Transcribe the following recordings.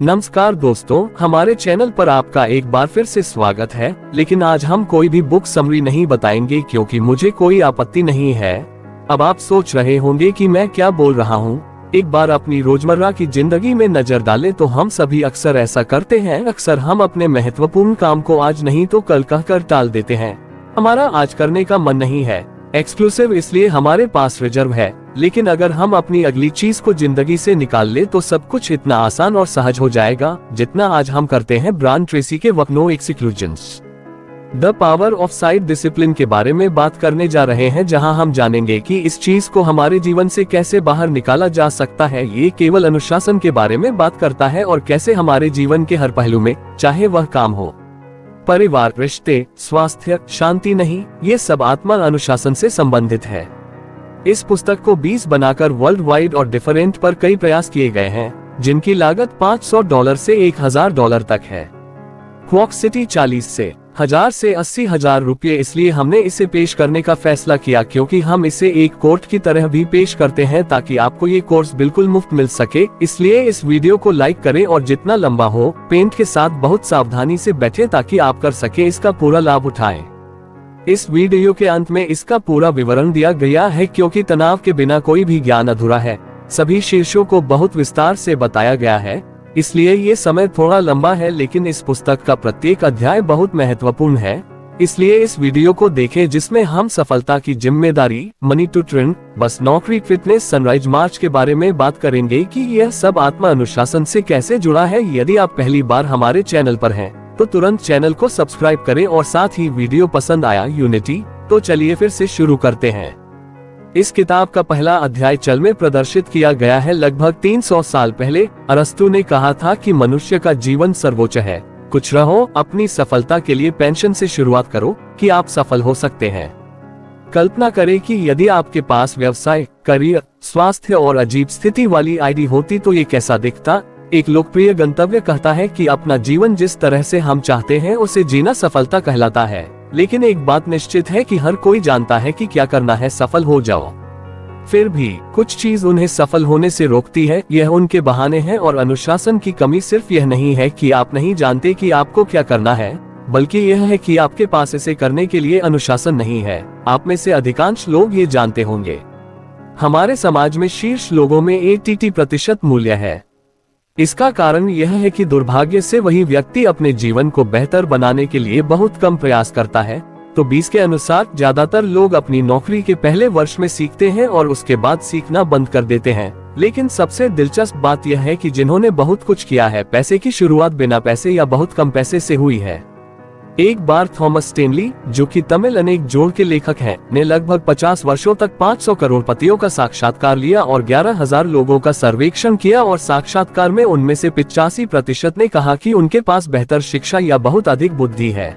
नमस्कार दोस्तों, हमारे चैनल पर आपका एक बार फिर से स्वागत है। लेकिन आज हम कोई भी बुक समरी नहीं बताएंगे क्योंकि मुझे कोई आपत्ति नहीं है। अब आप सोच रहे होंगे कि मैं क्या बोल रहा हूँ। एक बार अपनी रोजमर्रा की जिंदगी में नजर डालें तो हम सभी अक्सर ऐसा करते हैं। अक्सर हम अपने महत्वपूर्ण काम को आज नहीं तो कल कहकर टाल देते हैं। हमारा आज करने का मन नहीं है, एक्सक्लूसिव इसलिए हमारे पास रिजर्व है। लेकिन अगर हम अपनी अगली चीज को जिंदगी से निकाल ले तो सब कुछ इतना आसान और सहज हो जाएगा जितना आज हम करते हैं। ब्रायन ट्रेसी के work no exclusions the power of side discipline के बारे में बात करने जा रहे हैं, जहां हम जानेंगे कि इस चीज को हमारे जीवन से कैसे बाहर निकाला जा सकता है। ये केवल अनुशासन के बारे में बात करता है और कैसे हमारे जीवन के हर पहलू में, चाहे वह काम हो, परिवार, रिश्ते, स्वास्थ्य, शांति नहीं, ये सब आत्मा अनुशासन से संबंधित है। इस पुस्तक को 20 बनाकर वर्ल्ड वाइड और डिफरेंट पर कई प्रयास किए गए हैं, जिनकी लागत $500 से $1000 तक है। क्वॉक सिटी 40 से 1000 से 80,000 रुपये। इसलिए हमने इसे पेश करने का फैसला किया क्योंकि हम इसे एक कोर्स की तरह भी पेश करते हैं ताकि आपको ये कोर्स बिल्कुल मुफ्त मिल सके। इसलिए इस वीडियो को लाइक करें और जितना लंबा हो, पेंट के साथ बहुत सावधानी से बैठे ताकि आप कर सके इसका पूरा लाभ उठाएं। इस वीडियो के अंत में इसका पूरा विवरण दिया गया है क्योंकि तनाव के बिना कोई भी ज्ञान अधूरा है। सभी शीर्षों को बहुत विस्तार से बताया गया है, इसलिए ये समय थोड़ा लंबा है, लेकिन इस पुस्तक का प्रत्येक अध्याय बहुत महत्वपूर्ण है। इसलिए इस वीडियो को देखें जिसमें हम सफलता की जिम्मेदारी, मनी टू ट्रेंड, बस नौकरी, फिटनेस, सनराइज मार्च के बारे में बात करेंगे कि यह सब आत्मा अनुशासन से कैसे जुड़ा है। यदि आप पहली बार हमारे चैनल पर हैं तो तुरंत चैनल को सब्सक्राइब करें और साथ ही वीडियो पसंद आया यूनिटी, तो चलिए फिर से शुरू करते हैं। इस किताब का पहला अध्याय चल में प्रदर्शित किया गया है। लगभग 300 साल पहले अरस्तु ने कहा था कि मनुष्य का जीवन सर्वोच्च है। कुछ रहो, अपनी सफलता के लिए पेंशन से शुरुआत करो कि आप सफल हो सकते हैं। कल्पना करें कि यदि आपके पास व्यवसाय, करियर, स्वास्थ्य और अजीब स्थिति वाली आईडी होती तो ये कैसा दिखता। एक लोकप्रिय गंतव्य कहता है कि अपना जीवन जिस तरह से हम चाहते हैं उसे जीना सफलता कहलाता है। लेकिन एक बात निश्चित है कि हर कोई जानता है कि क्या करना है, सफल हो जाओ। फिर भी कुछ चीज उन्हें सफल होने से रोकती है। यह उनके बहाने हैं और अनुशासन की कमी सिर्फ यह नहीं है कि आप नहीं जानते कि आपको क्या करना है, बल्कि यह है कि आपके पास इसे करने के लिए अनुशासन नहीं है। आप में से अधिकांश लोग ये जानते होंगे। हमारे समाज में शीर्ष लोगों में 80% मूल्य है। इसका कारण यह है कि दुर्भाग्य से वही व्यक्ति अपने जीवन को बेहतर बनाने के लिए बहुत कम प्रयास करता है। तो 20 के अनुसार ज्यादातर लोग अपनी नौकरी के पहले वर्ष में सीखते हैं और उसके बाद सीखना बंद कर देते हैं। लेकिन सबसे दिलचस्प बात यह है कि जिन्होंने बहुत कुछ किया है, पैसे की शुरुआत बिना पैसे या बहुत कम पैसे से हुई है। एक बार थॉमस स्टेनली, जो कि तमिल अनेक जोड़ के लेखक हैं, ने लगभग 50 वर्षों तक 500 करोड़पतियों का साक्षात्कार लिया और 11,000 लोगों का सर्वेक्षण किया और साक्षात्कार में उनमें से 85% ने कहा कि उनके पास बेहतर शिक्षा या बहुत अधिक बुद्धि है।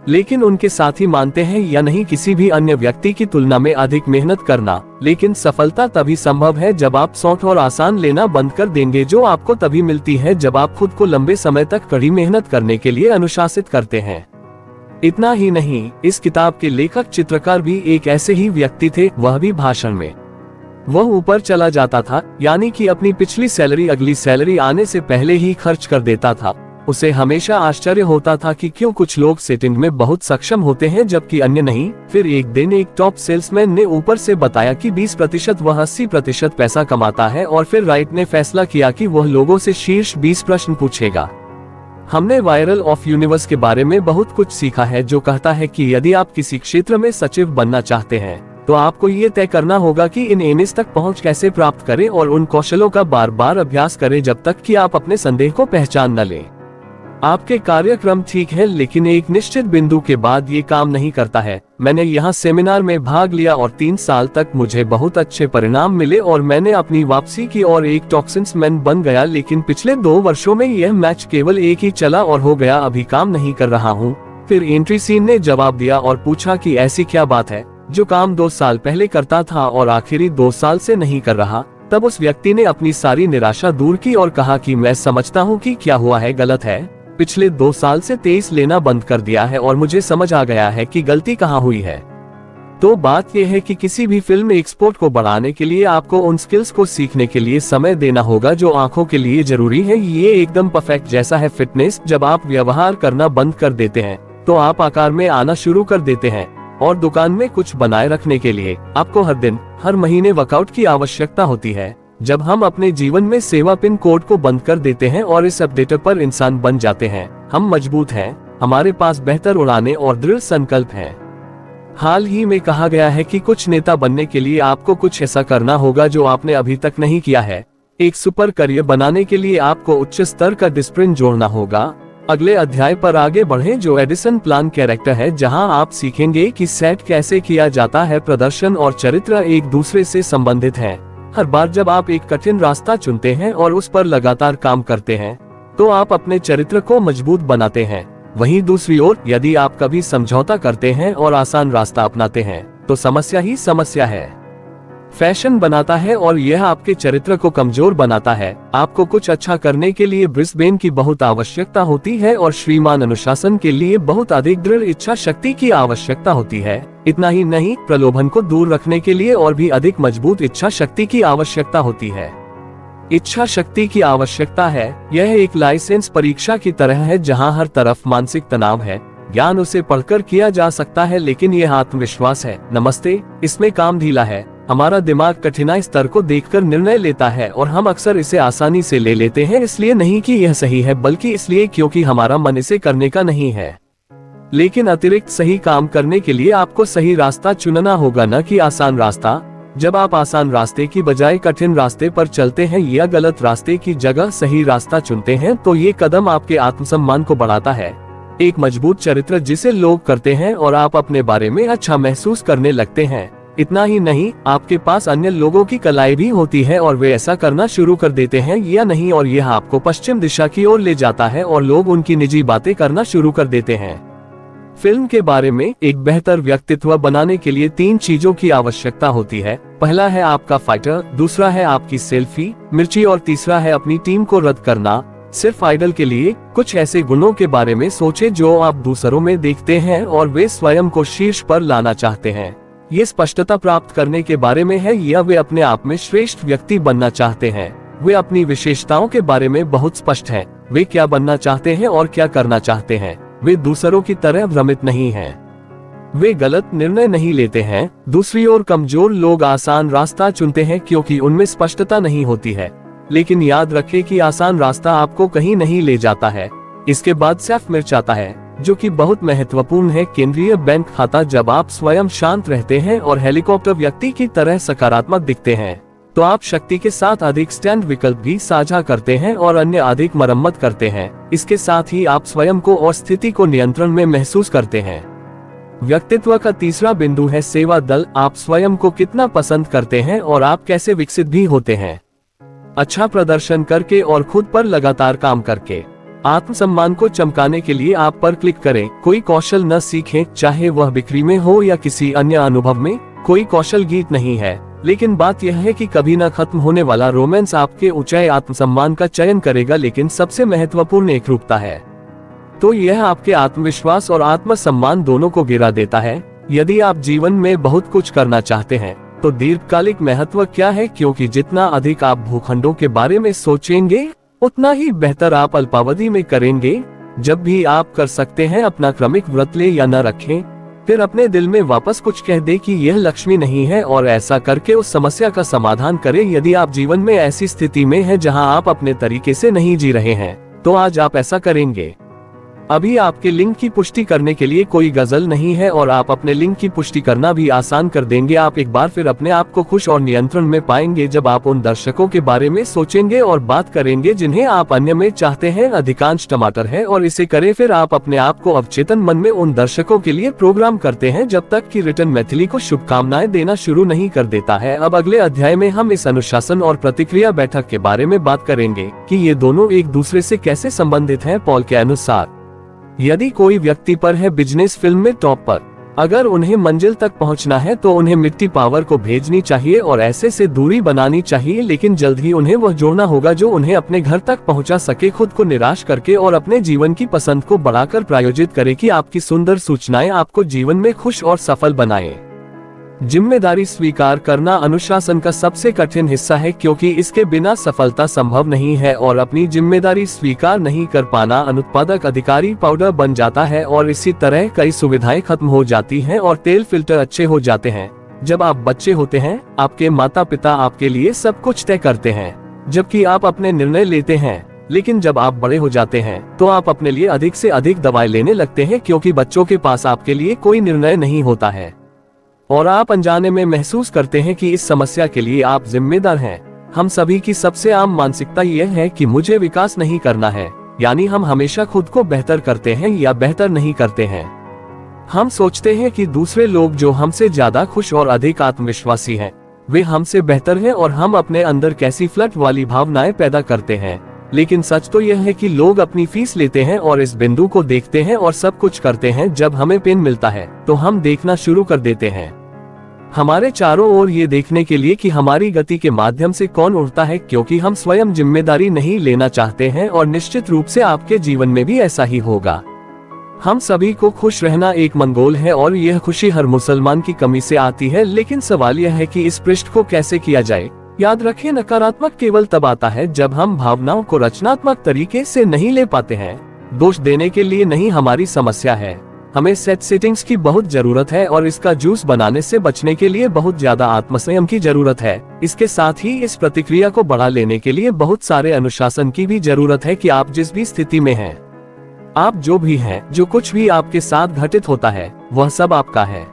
लेकिन उनके साथी मानते हैं या नहीं, किसी भी अन्य व्यक्ति की तुलना में अधिक मेहनत करना। लेकिन सफलता तभी संभव है जब आप सॉफ्ट और आसान लेना बंद कर देंगे, जो आपको तभी मिलती है जब आप खुद को लंबे समय तक कड़ी मेहनत करने के लिए अनुशासित करते हैं। इतना ही नहीं, इस किताब के लेखक चित्रकार भी एक ऐसे ही व्यक्ति थे। वह भी भाषण में वह ऊपर चला जाता था, यानी कि अपनी पिछली सैलरी अगली सैलरी आने से पहले ही खर्च कर देता था। उसे हमेशा आश्चर्य होता था कि क्यों कुछ लोग सेटिंग में बहुत सक्षम होते हैं जबकि अन्य नहीं। फिर एक दिन एक टॉप सेल्समैन ने ऊपर से बताया कि 20% वह 80% पैसा कमाता है, और फिर राइट ने फैसला किया कि वह लोगों से शीर्ष 20 प्रश्न पूछेगा। हमने वायरल ऑफ यूनिवर्स के बारे में बहुत कुछ सीखा है, जो कहता है कि यदि आप किसी क्षेत्र में सचिव बनना चाहते हैं तो आपको ये तय करना होगा कि इन एनिस तक पहुंच कैसे प्राप्त करें और उन कौशलों का बार बार अभ्यास करें जब तक कि आप अपने संदेह को पहचान न लें। आपके कार्यक्रम ठीक है, लेकिन एक निश्चित बिंदु के बाद ये काम नहीं करता है। मैंने यहाँ सेमिनार में भाग लिया और 3 साल तक मुझे बहुत अच्छे परिणाम मिले और मैंने अपनी वापसी की और एक टॉक्सिन्स मैन बन गया। लेकिन पिछले 2 वर्षों में यह मैच केवल एक ही चला और हो गया, अभी काम नहीं कर रहा हूँ। फिर एंट्री सीन ने जवाब दिया और पूछा कि ऐसी क्या बात है जो काम 2 साल पहले करता था और आखिरी 2 साल से नहीं कर रहा। तब उस व्यक्ति ने अपनी सारी निराशा दूर की और कहा कि मैं समझता हूँ कि क्या हुआ है गलत है। पिछले 2 साल से 23 लेना बंद कर दिया है और मुझे समझ आ गया है कि गलती कहाँ हुई है। तो बात यह है कि किसी भी फिल्म एक्सपोर्ट को बढ़ाने के लिए आपको उन स्किल्स को सीखने के लिए समय देना होगा जो आंखों के लिए जरूरी है। ये एकदम परफेक्ट जैसा है फिटनेस। जब आप व्यवहार करना बंद कर देते हैं तो आप आकार में आना शुरू कर देते हैं, और दुकान में कुछ बनाए रखने के लिए आपको हर दिन हर महीने वर्कआउट की आवश्यकता होती है। जब हम अपने जीवन में सेवा पिन कोड को बंद कर देते हैं और इस अपडेटर पर इंसान बन जाते हैं, हम मजबूत हैं, हमारे पास बेहतर उड़ाने और दृढ़ संकल्प हैं। हाल ही में कहा गया है कि कुछ नेता बनने के लिए आपको कुछ ऐसा करना होगा जो आपने अभी तक नहीं किया है। एक सुपर करियर बनाने के लिए आपको उच्च स्तर का डिसिप्लिन जोड़ना होगा। अगले अध्याय पर आगे बढ़ें जो एडिसन प्लान कैरेक्टर है, जहां आप सीखेंगे कि सेट कैसे किया जाता है। प्रदर्शन और चरित्र एक दूसरे से संबंधित हैं। हर बार जब आप एक कठिन रास्ता चुनते हैं और उस पर लगातार काम करते हैं तो आप अपने चरित्र को मजबूत बनाते हैं। वहीं दूसरी ओर यदि आप कभी समझौता करते हैं और आसान रास्ता अपनाते हैं तो समस्या ही समस्या है। फैशन बनाता है और यह आपके चरित्र को कमजोर बनाता है। आपको कुछ अच्छा करने के लिए ब्रिस्बेन की बहुत आवश्यकता होती है और श्रीमान अनुशासन के लिए बहुत अधिक दृढ़ इच्छा शक्ति की आवश्यकता होती है। इतना ही नहीं, प्रलोभन को दूर रखने के लिए और भी अधिक मजबूत इच्छा शक्ति की आवश्यकता होती है। इच्छा शक्ति की आवश्यकता है, यह एक लाइसेंस परीक्षा की तरह है जहां हर तरफ मानसिक तनाव है। ज्ञान उसे पढ़कर किया जा सकता है, लेकिन यह आत्मविश्वास है। नमस्ते, इसमें काम ढीला है। हमारा दिमाग कठिनाई स्तर को देखकर निर्णय लेता है और हम अक्सर इसे आसानी से ले लेते हैं, इसलिए नहीं कि यह सही है बल्कि इसलिए क्योंकि हमारा मन इसे करने का नहीं है। लेकिन अतिरिक्त सही काम करने के लिए आपको सही रास्ता चुनना होगा, न कि आसान रास्ता। जब आप आसान रास्ते की बजाय कठिन रास्ते पर चलते हैं या गलत रास्ते की जगह सही रास्ता चुनते हैं तो ये कदम आपके आत्मसम्मान को बढ़ाता है। एक मजबूत चरित्र जिसे लोग करते हैं और आप अपने बारे में अच्छा महसूस करने लगते हैं। इतना ही नहीं, आपके पास अन्य लोगों की कलाई भी होती है और वे ऐसा करना शुरू कर देते हैं या नहीं, और यह आपको पश्चिम दिशा की ओर ले जाता है और लोग उनकी निजी बातें करना शुरू कर देते हैं। फिल्म के बारे में एक बेहतर व्यक्तित्व बनाने के लिए 3 चीजों की आवश्यकता होती है। पहला है आपका फाइटर, दूसरा है आपकी सेल्फी मिर्ची और तीसरा है अपनी टीम को रद्द करना। सिर्फ आइडल के लिए कुछ ऐसे गुणों के बारे में सोचें जो आप दूसरों में देखते हैं और वे स्वयं को शीर्ष पर लाना चाहते हैं। ये स्पष्टता प्राप्त करने के बारे में है या वे अपने आप में श्रेष्ठ व्यक्ति बनना चाहते हैं। वे अपनी विशेषताओं के बारे में बहुत स्पष्ट हैं। वे क्या बनना चाहते हैं और क्या करना चाहते हैं। वे दूसरों की तरह भ्रमित नहीं हैं। वे गलत निर्णय नहीं लेते हैं। दूसरी ओर कमजोर लोग आसान रास्ता चुनते हैं क्योंकि उनमें स्पष्टता नहीं होती है। लेकिन याद रखें कि आसान रास्ता आपको कहीं नहीं ले जाता है। इसके बाद सिर्फ मिर्च आता है, जो कि बहुत महत्वपूर्ण है। केंद्रीय बैंक खाता। जब आप स्वयं शांत रहते हैं और हेलीकॉप्टर व्यक्ति की तरह सकारात्मक दिखते हैं तो आप शक्ति के साथ अधिक स्टैंड विकल्प भी साझा करते हैं और अन्य अधिक मरम्मत करते हैं। इसके साथ ही आप स्वयं को और स्थिति को नियंत्रण में महसूस करते हैं। व्यक्तित्व का तीसरा बिंदु है सेवा दल। आप स्वयं को कितना पसंद करते हैं और आप कैसे विकसित भी होते हैं। अच्छा प्रदर्शन करके और खुद पर लगातार काम करके। आत्मसम्मान को चमकाने के लिए आप पर क्लिक करें। कोई कौशल न सीखें, चाहे वह बिक्री में हो या किसी अन्य अनुभव में। कोई कौशल गीत नहीं है, लेकिन बात यह है कि कभी न खत्म होने वाला रोमांस आपके ऊंचाई आत्मसम्मान का चयन करेगा। लेकिन सबसे महत्वपूर्ण एकरूपता है, तो यह आपके आत्मविश्वास और आत्मसम्मान दोनों को गिरा देता है। यदि आप जीवन में बहुत कुछ करना चाहते हैं तो दीर्घकालिक महत्व क्या है, क्योंकि जितना अधिक आप भूखंडों के बारे में सोचेंगे उतना ही बेहतर आप अल्पावधि में करेंगे। जब भी आप कर सकते हैं, अपना क्रमिक व्रत ले या न रखें, फिर अपने दिल में वापस कुछ कह दे कि यह लक्ष्मी नहीं है और ऐसा करके उस समस्या का समाधान करें। यदि आप जीवन में ऐसी स्थिति में हैं जहां आप अपने तरीके से नहीं जी रहे हैं तो आज आप ऐसा करेंगे। अभी आपके लिंक की पुष्टि करने के लिए कोई गजल नहीं है और आप अपने लिंक की पुष्टि करना भी आसान कर देंगे। आप एक बार फिर अपने आप को खुश और नियंत्रण में पाएंगे जब आप उन दर्शकों के बारे में सोचेंगे और बात करेंगे जिन्हें आप अन्य में चाहते हैं। अधिकांश टमाटर है और इसे करें। फिर आप अपने आप को अवचेतन मन में उन दर्शकों के लिए प्रोग्राम करते हैं जब तक कि रिटर्न मैथिली को शुभकामनाएं देना शुरू नहीं कर देता है। अब अगले अध्याय में हम इस अनुशासन और प्रतिक्रिया बैठक के बारे में बात करेंगे कि ये दोनों एक दूसरे से कैसे संबंधित हैं। पॉल के अनुसार यदि कोई व्यक्ति पर है बिजनेस फिल्म में टॉप पर, अगर उन्हें मंजिल तक पहुंचना है तो उन्हें मिट्टी पावर को भेजनी चाहिए और ऐसे से दूरी बनानी चाहिए, लेकिन जल्द ही उन्हें वह जोड़ना होगा जो उन्हें अपने घर तक पहुंचा सके। खुद को निराश करके और अपने जीवन की पसंद को बढ़ाकर प्रायोजित करें कि आपकी सुंदर सूचनाएं आपको जीवन में खुश और सफल बनाएं। जिम्मेदारी स्वीकार करना अनुशासन का सबसे कठिन हिस्सा है, क्योंकि इसके बिना सफलता संभव नहीं है और अपनी जिम्मेदारी स्वीकार नहीं कर पाना अनुत्पादक अधिकारी पाउडर बन जाता है और इसी तरह कई सुविधाएं खत्म हो जाती हैं और तेल फिल्टर अच्छे हो जाते हैं। जब आप बच्चे होते हैं, आपके माता पिता आपके लिए सब कुछ तय करते हैं, जबकि आप अपने निर्णय लेते हैं। लेकिन जब आप बड़े हो जाते हैं तो आप अपने लिए अधिक से अधिक दवाएं लेने लगते हैं, क्योंकि बच्चों के पास आपके लिए कोई निर्णय नहीं होता है और आप अनजाने में महसूस करते हैं कि इस समस्या के लिए आप जिम्मेदार हैं। हम सभी की सबसे आम मानसिकता यह है कि मुझे विकास नहीं करना है, यानी हम हमेशा खुद को बेहतर करते हैं या बेहतर नहीं करते हैं। हम सोचते हैं कि दूसरे लोग जो हमसे ज्यादा खुश और अधिक आत्मविश्वासी हैं, वे हमसे बेहतर हैं और हम अपने अंदर कैसी फ्लर्ट वाली भावनाएं पैदा करते हैं। लेकिन सच तो यह है कि लोग अपनी फीस लेते हैं और इस बिंदु को देखते हैं और सब कुछ करते हैं। जब हमें पेन मिलता है तो हम देखना शुरू कर देते हैं हमारे चारों ओर, ये देखने के लिए कि हमारी गति के माध्यम से कौन उड़ता है, क्योंकि हम स्वयं जिम्मेदारी नहीं लेना चाहते हैं और निश्चित रूप से आपके जीवन में भी ऐसा ही होगा। हम सभी को खुश रहना एक मंगोल है और यह खुशी हर मुसलमान की कमी से आती है। लेकिन सवाल यह है कि इस पृष्ठ को कैसे किया जाए। याद रखें, नकारात्मक केवल तब आता है जब हम भावनाओं को रचनात्मक तरीके से नहीं ले पाते हैं। दोष देने के लिए नहीं हमारी समस्या है, हमें सेटिंग्स की बहुत जरूरत है और इसका जूस बनाने से बचने के लिए बहुत ज्यादा आत्मसंयम की जरूरत है। इसके साथ ही इस प्रतिक्रिया को बढ़ा लेने के लिए बहुत सारे अनुशासन की भी जरूरत है कि आप जिस भी स्थिति में हैं, आप जो भी हैं, जो कुछ भी आपके साथ घटित होता है वह सब आपका है।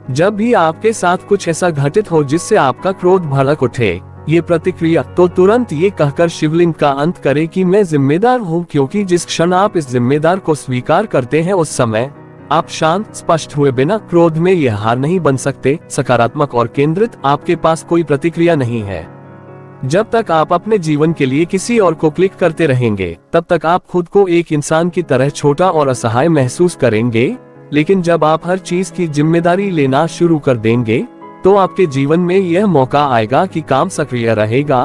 जब भी आपके साथ कुछ ऐसा घटित हो जिससे आपका क्रोध भड़क उठे, ये प्रतिक्रिया, तो तुरंत ये कहकर शिवलिंग का अंत करें कि मैं जिम्मेदार हूँ, क्योंकि जिस क्षण आप इस जिम्मेदार को स्वीकार करते हैं उस समय आप शांत, स्पष्ट हुए बिना क्रोध में यह हार नहीं बन सकते। सकारात्मक और केंद्रित, आपके पास कोई प्रतिक्रिया नहीं है। जब तक आप अपने जीवन के लिए किसी और को क्लिक करते रहेंगे, तब तक आप खुद को एक इंसान की तरह छोटा और असहाय महसूस करेंगे। लेकिन जब आप हर चीज की जिम्मेदारी लेना शुरू कर देंगे, तो आपके जीवन में यह मौका आएगा कि काम सक्रिय रहेगा।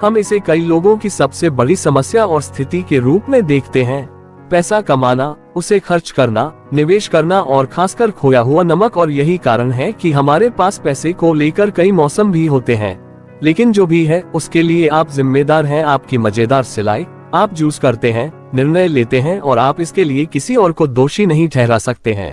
हम इसे कई लोगों की सबसे बड़ी समस्या और स्थिति के रूप में देखते हैं। पैसा कमाना, उसे खर्च करना, निवेश करना और खासकर खोया हुआ नमक। और यही कारण है कि हमारे पास पैसे को लेकर कई मौसम भी होते हैं। लेकिन जो भी है उसके लिए आप जिम्मेदार हैं। आपकी मजेदार सिलाई, आप जूस करते हैं, निर्णय लेते हैं और आप इसके लिए किसी और को दोषी नहीं ठहरा सकते हैं।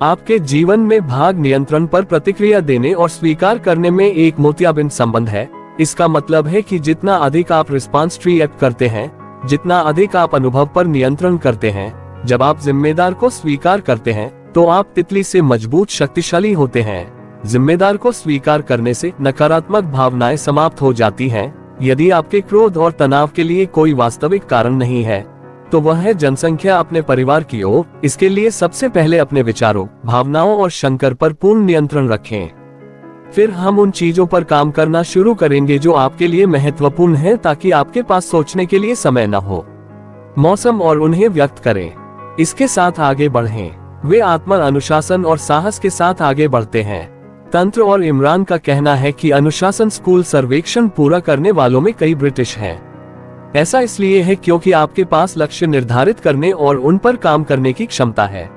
आपके जीवन में भाग नियंत्रण पर प्रतिक्रिया देने और स्वीकार करने में एक मोतियाबिंद संबंध है। इसका मतलब है कि जितना अधिक आप रिस्पांस ट्री ऐप करते हैं, जितना अधिक आप अनुभव पर नियंत्रण करते हैं। जब आप जिम्मेदार को स्वीकार करते हैं तो आप तितली से मजबूत शक्तिशाली होते हैं। जिम्मेदार को स्वीकार करने से नकारात्मक भावनाएं समाप्त हो जाती हैं। यदि आपके क्रोध और तनाव के लिए कोई वास्तविक कारण नहीं है, तो वह है जनसंख्या अपने परिवार की ओर। इसके लिए सबसे पहले अपने विचारों, भावनाओं और शंकर पर पूर्ण नियंत्रण रखें। फिर हम उन चीजों पर काम करना शुरू करेंगे जो आपके लिए महत्वपूर्ण है, ताकि आपके पास सोचने के लिए समय न हो। मौसम और उन्हें व्यक्त करें, इसके साथ आगे बढ़ें। वे आत्म अनुशासन और साहस के साथ आगे बढ़ते हैं। तंत्र और इमरान का कहना है कि अनुशासन स्कूल सर्वेक्षण पूरा करने वालों में कई ब्रिटिश हैं। ऐसा इसलिए है क्योंकि आपके पास लक्ष्य निर्धारित करने और उन पर काम करने की क्षमता है।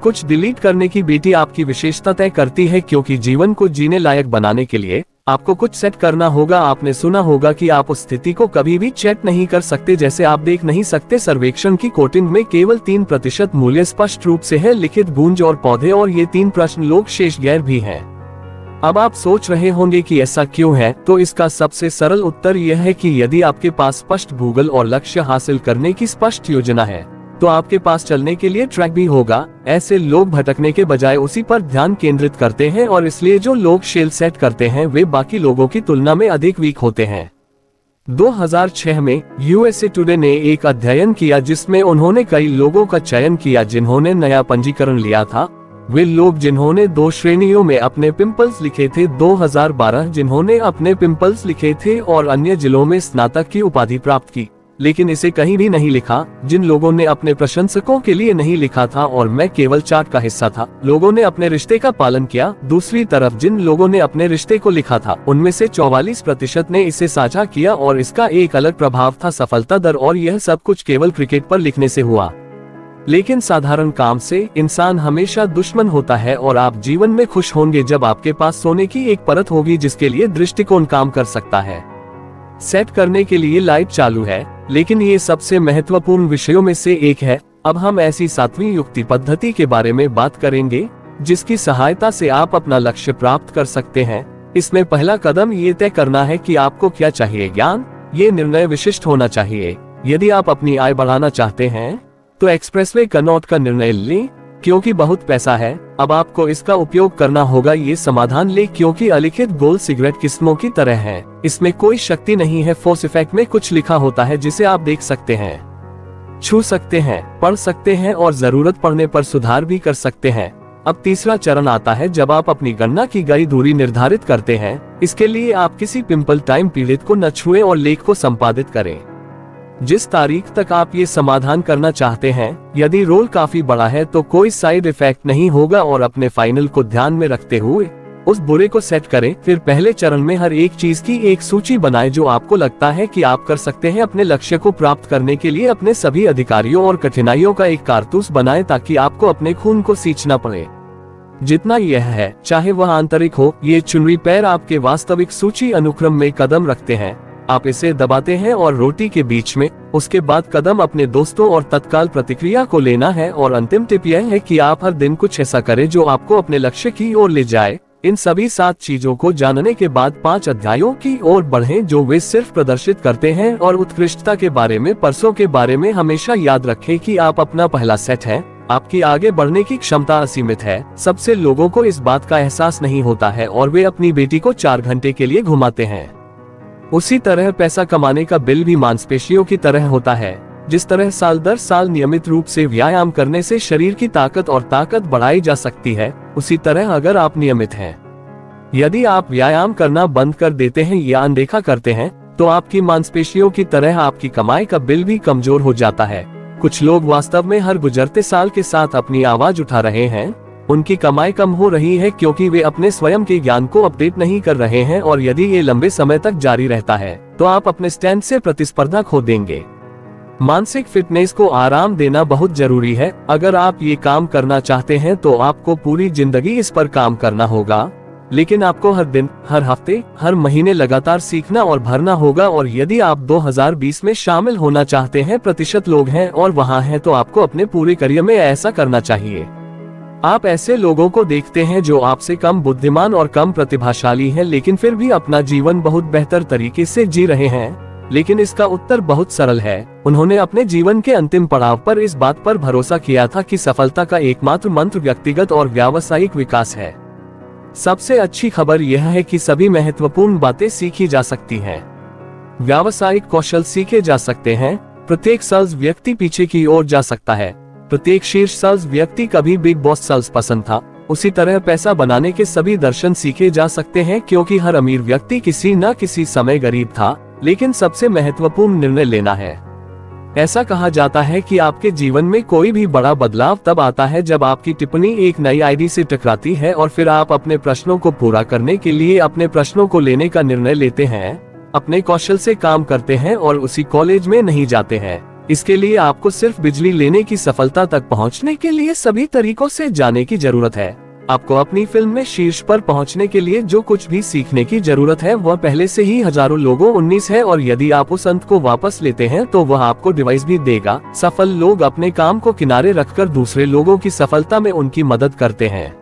कुछ डिलीट करने की बेटी आपकी विशेषता तय करती है, क्योंकि जीवन को जीने लायक बनाने के लिए आपको कुछ सेट करना होगा। आपने सुना होगा कि आप उस स्थिति को कभी भी चेक नहीं कर सकते जैसे आप देख नहीं सकते। सर्वेक्षण की कोटिंग में केवल 3% मूल्य स्पष्ट रूप से है लिखित गूंज और पौधे, और ये 3 प्रश्न लोग शेष गैर भी हैं। अब आप सोच रहे होंगे कि ऐसा क्यों है, तो इसका सबसे सरल उत्तर यह है कि यदि आपके पास स्पष्ट भूगोल और लक्ष्य हासिल करने की स्पष्ट योजना है, तो आपके पास चलने के लिए ट्रैक भी होगा। ऐसे लोग भटकने के बजाय उसी पर ध्यान केंद्रित करते हैं, और इसलिए जो लोग शेल सेट करते हैं वे बाकी लोगों की तुलना में अधिक वीक होते हैं। 2006 में यूएसए टुडे ने एक अध्ययन किया जिसमें उन्होंने कई लोगों का चयन किया जिन्होंने नया पंजीकरण लिया था। वे लोग जिन्होंने 2 श्रेणियों में अपने पिंपल्स लिखे थे, 2012 जिन्होंने अपने पिंपल्स लिखे थे और अन्य जिलों में स्नातक की उपाधि प्राप्त की। लेकिन इसे कहीं भी नहीं लिखा। जिन लोगों ने अपने प्रशंसकों के लिए नहीं लिखा था और मैं केवल चार्ट का हिस्सा था, लोगों ने अपने रिश्ते का पालन किया। दूसरी तरफ जिन लोगों ने अपने रिश्ते को लिखा था, उनमें से 44% ने इसे साझा किया और इसका एक अलग प्रभाव था, सफलता दर, और यह सब कुछ केवल क्रिकेट पर लिखने से हुआ। लेकिन साधारण काम से इंसान हमेशा दुश्मन होता है और आप जीवन में खुश होंगे जब आपके पास सोने की एक परत होगी जिसके लिए दृष्टिकोण काम कर सकता है। सेट करने के लिए लाइट चालू है, लेकिन ये सबसे महत्वपूर्ण विषयों में से एक है। अब हम ऐसी 7वीं युक्ति पद्धति के बारे में बात करेंगे जिसकी सहायता से आप अपना लक्ष्य प्राप्त कर सकते हैं। इसमें पहला कदम ये तय करना है कि आपको क्या चाहिए। ज्ञान, ये निर्णय विशिष्ट होना चाहिए। यदि आप अपनी आय बढ़ाना चाहते हैं तो एक्सप्रेसवे कनॉट का निर्णय लें, क्योंकि बहुत पैसा है। अब आपको इसका उपयोग करना होगा। ये समाधान ले, क्योंकि अलिखित गोल सिगरेट किस्मों की तरह है। इसमें कोई शक्ति नहीं है। फोर्स इफेक्ट में कुछ लिखा होता है जिसे आप देख सकते हैं, छू सकते हैं, पढ़ सकते हैं और जरूरत पड़ने पर सुधार भी कर सकते हैं। अब तीसरा चरण आता है जब आप अपनी गणना की गई दूरी निर्धारित करते हैं। इसके लिए आप किसी पिंपल टाइम पीड़ित को न छुएं और लेख को संपादित करें जिस तारीख तक आप ये समाधान करना चाहते हैं। यदि रोल काफी बड़ा है तो कोई साइड इफेक्ट नहीं होगा और अपने फाइनल को ध्यान में रखते हुए उस बुरे को सेट करें। फिर पहले चरण में हर एक चीज की एक सूची बनाएं जो आपको लगता है कि आप कर सकते हैं। अपने लक्ष्य को प्राप्त करने के लिए अपने सभी अधिकारियों और कठिनाइयों का एक कारतूस बनाएं ताकि आपको अपने खून को सींचना पड़े। जितना यह है, चाहे वह आंतरिक हो, ये चुनरी पैर आपके वास्तविक सूची अनुक्रम में कदम रखते हैं। आप इसे दबाते हैं और रोटी के बीच में। उसके बाद कदम अपने दोस्तों और तत्काल प्रतिक्रिया को लेना है। और अंतिम टिप यह है कि आप हर दिन कुछ ऐसा करें जो आपको अपने लक्ष्य की ओर ले जाए। इन सभी 7 चीजों को जानने के बाद 5 अध्यायों की ओर बढ़ें जो वे सिर्फ प्रदर्शित करते हैं और उत्कृष्टता के बारे में। परसों के बारे में हमेशा याद रखें कि आप अपना पहला सेट है। आपकी आगे बढ़ने की क्षमता असीमित है। सबसे लोगों को इस बात का एहसास नहीं होता है और वे अपनी बेटी को 4 घंटे के लिए घुमाते हैं। उसी तरह पैसा कमाने का बिल भी मांसपेशियों की तरह होता है। जिस तरह साल दर साल नियमित रूप से व्यायाम करने से शरीर की ताकत और ताकत बढ़ाई जा सकती है, उसी तरह अगर आप नियमित हैं, यदि आप व्यायाम करना बंद कर देते हैं या अनदेखा करते हैं तो आपकी मांसपेशियों की तरह आपकी कमाई का बिल भी कमजोर हो जाता है। कुछ लोग वास्तव में हर गुजरते साल के साथ अपनी आवाज उठा रहे हैं। उनकी कमाई कम हो रही है क्योंकि वे अपने स्वयं के ज्ञान को अपडेट नहीं कर रहे हैं और यदि ये लंबे समय तक जारी रहता है तो आप अपने स्टैंड से प्रतिस्पर्धा खो देंगे। मानसिक फिटनेस को आराम देना बहुत जरूरी है। अगर आप ये काम करना चाहते हैं तो आपको पूरी जिंदगी इस पर काम करना होगा, लेकिन आपको हर दिन, हर हफ्ते, हर महीने लगातार सीखना और भरना होगा। और यदि आप 2020 में शामिल होना चाहते हैं, प्रतिशत लोग हैं और वहां हैं, तो आपको अपने पूरे करियर में ऐसा करना चाहिए। आप ऐसे लोगों को देखते हैं जो आपसे कम बुद्धिमान और कम प्रतिभाशाली हैं लेकिन फिर भी अपना जीवन बहुत बेहतर तरीके से जी रहे हैं। लेकिन इसका उत्तर बहुत सरल है। उन्होंने अपने जीवन के अंतिम पड़ाव पर इस बात पर भरोसा किया था कि सफलता का एकमात्र मंत्र व्यक्तिगत और व्यावसायिक विकास है। सबसे अच्छी खबर यह है कि सभी महत्वपूर्ण बातें सीखी जा सकती हैं। व्यावसायिक कौशल सीखे जा सकते हैं। प्रत्येक सेल्स व्यक्ति पीछे की ओर जा सकता है। प्रत्येक शीर्ष सेल्स व्यक्ति कभी बिग बॉस सेल्स पसंद था। उसी तरह पैसा बनाने के सभी दर्शन सीखे जा सकते हैं क्योंकि हर अमीर व्यक्ति किसी न किसी समय गरीब था। लेकिन सबसे महत्वपूर्ण निर्णय लेना है। ऐसा कहा जाता है कि आपके जीवन में कोई भी बड़ा बदलाव तब आता है जब आपकी टिप्पणी एक नई आईडी से टकराती है और फिर आप अपने प्रश्नों को पूरा करने के लिए अपने प्रश्नों को लेने का निर्णय लेते हैं, अपने कौशल से काम करते हैं और उसी कॉलेज में नहीं जाते हैं। इसके लिए आपको सिर्फ बिजली लेने की सफलता तक पहुंचने के लिए सभी तरीकों से जाने की जरूरत है। आपको अपनी फिल्म में शीर्ष पर पहुंचने के लिए जो कुछ भी सीखने की जरूरत है वह पहले से ही हजारों लोगों 19 है और यदि आप उस अंत को वापस लेते हैं तो वह आपको डिवाइस भी देगा। सफल लोग अपने काम को किनारे रखकर दूसरे लोगों की सफलता में उनकी मदद करते हैं।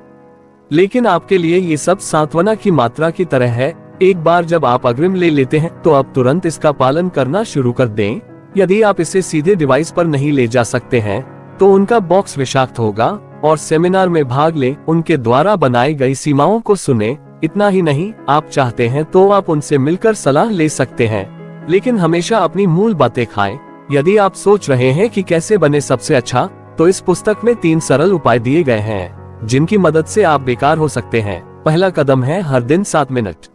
लेकिन आपके लिए ये सब सांत्वना की मात्रा की तरह है। एक बार जब आप अग्रिम ले लेते हैं तो अब तुरंत इसका पालन करना शुरू कर दें। यदि आप इसे सीधे डिवाइस पर नहीं ले जा सकते हैं तो उनका बॉक्स विषाक्त होगा और सेमिनार में भाग लें, उनके द्वारा बनाई गई सीमाओं को सुने। इतना ही नहीं, आप चाहते हैं तो आप उनसे मिलकर सलाह ले सकते हैं, लेकिन हमेशा अपनी मूल बातें खाएं। यदि आप सोच रहे हैं कि कैसे बने सबसे अच्छा, तो इस पुस्तक में 3 सरल उपाय दिए गए हैं जिनकी मदद से आप बेकार हो सकते हैं। पहला कदम है हर दिन 7 मिनट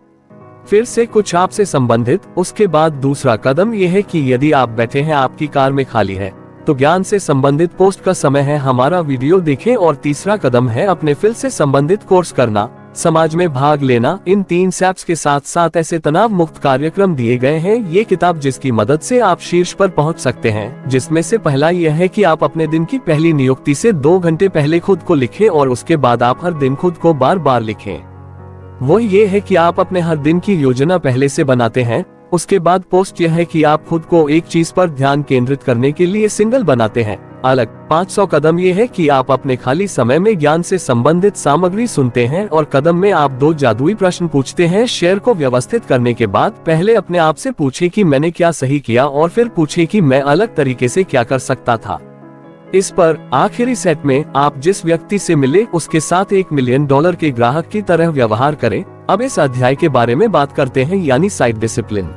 फिर से कुछ आपसे संबंधित। उसके बाद दूसरा कदम यह है कि यदि आप बैठे हैं, आपकी कार में खाली है, तो ज्ञान से संबंधित पोस्ट का समय है, हमारा वीडियो देखें। और तीसरा कदम है अपने फिल से संबंधित कोर्स करना। समाज में भाग लेना। इन 3 स्टेप्स के साथ साथ ऐसे तनाव मुक्त कार्यक्रम दिए गए हैं ये किताब, जिसकी मदद से आप शीर्ष पर पहुंच सकते हैं। जिसमें से पहला यह है कि आप अपने दिन की पहली नियुक्ति से 2 घंटे पहले खुद को लिखें और उसके बाद आप हर दिन खुद को बार बार लिखें। वो ये है कि आप अपने हर दिन की योजना पहले से बनाते हैं। उसके बाद पोस्ट यह है कि आप खुद को एक चीज पर ध्यान केंद्रित करने के लिए सिंगल बनाते हैं। अलग 500 कदम ये है कि आप अपने खाली समय में ज्ञान से संबंधित सामग्री सुनते हैं और कदम में आप 2 जादुई प्रश्न पूछते हैं। शेयर को व्यवस्थित करने के बाद पहले अपने आप से पूछे कि मैंने क्या सही किया और फिर पूछे कि मैं अलग तरीके से क्या कर सकता था। इस पर आखिरी सेट में आप जिस व्यक्ति से मिले उसके साथ $1 मिलियन के ग्राहक की तरह व्यवहार करें। अब इस अध्याय के बारे में बात करते हैं, यानी साइड डिसिप्लिन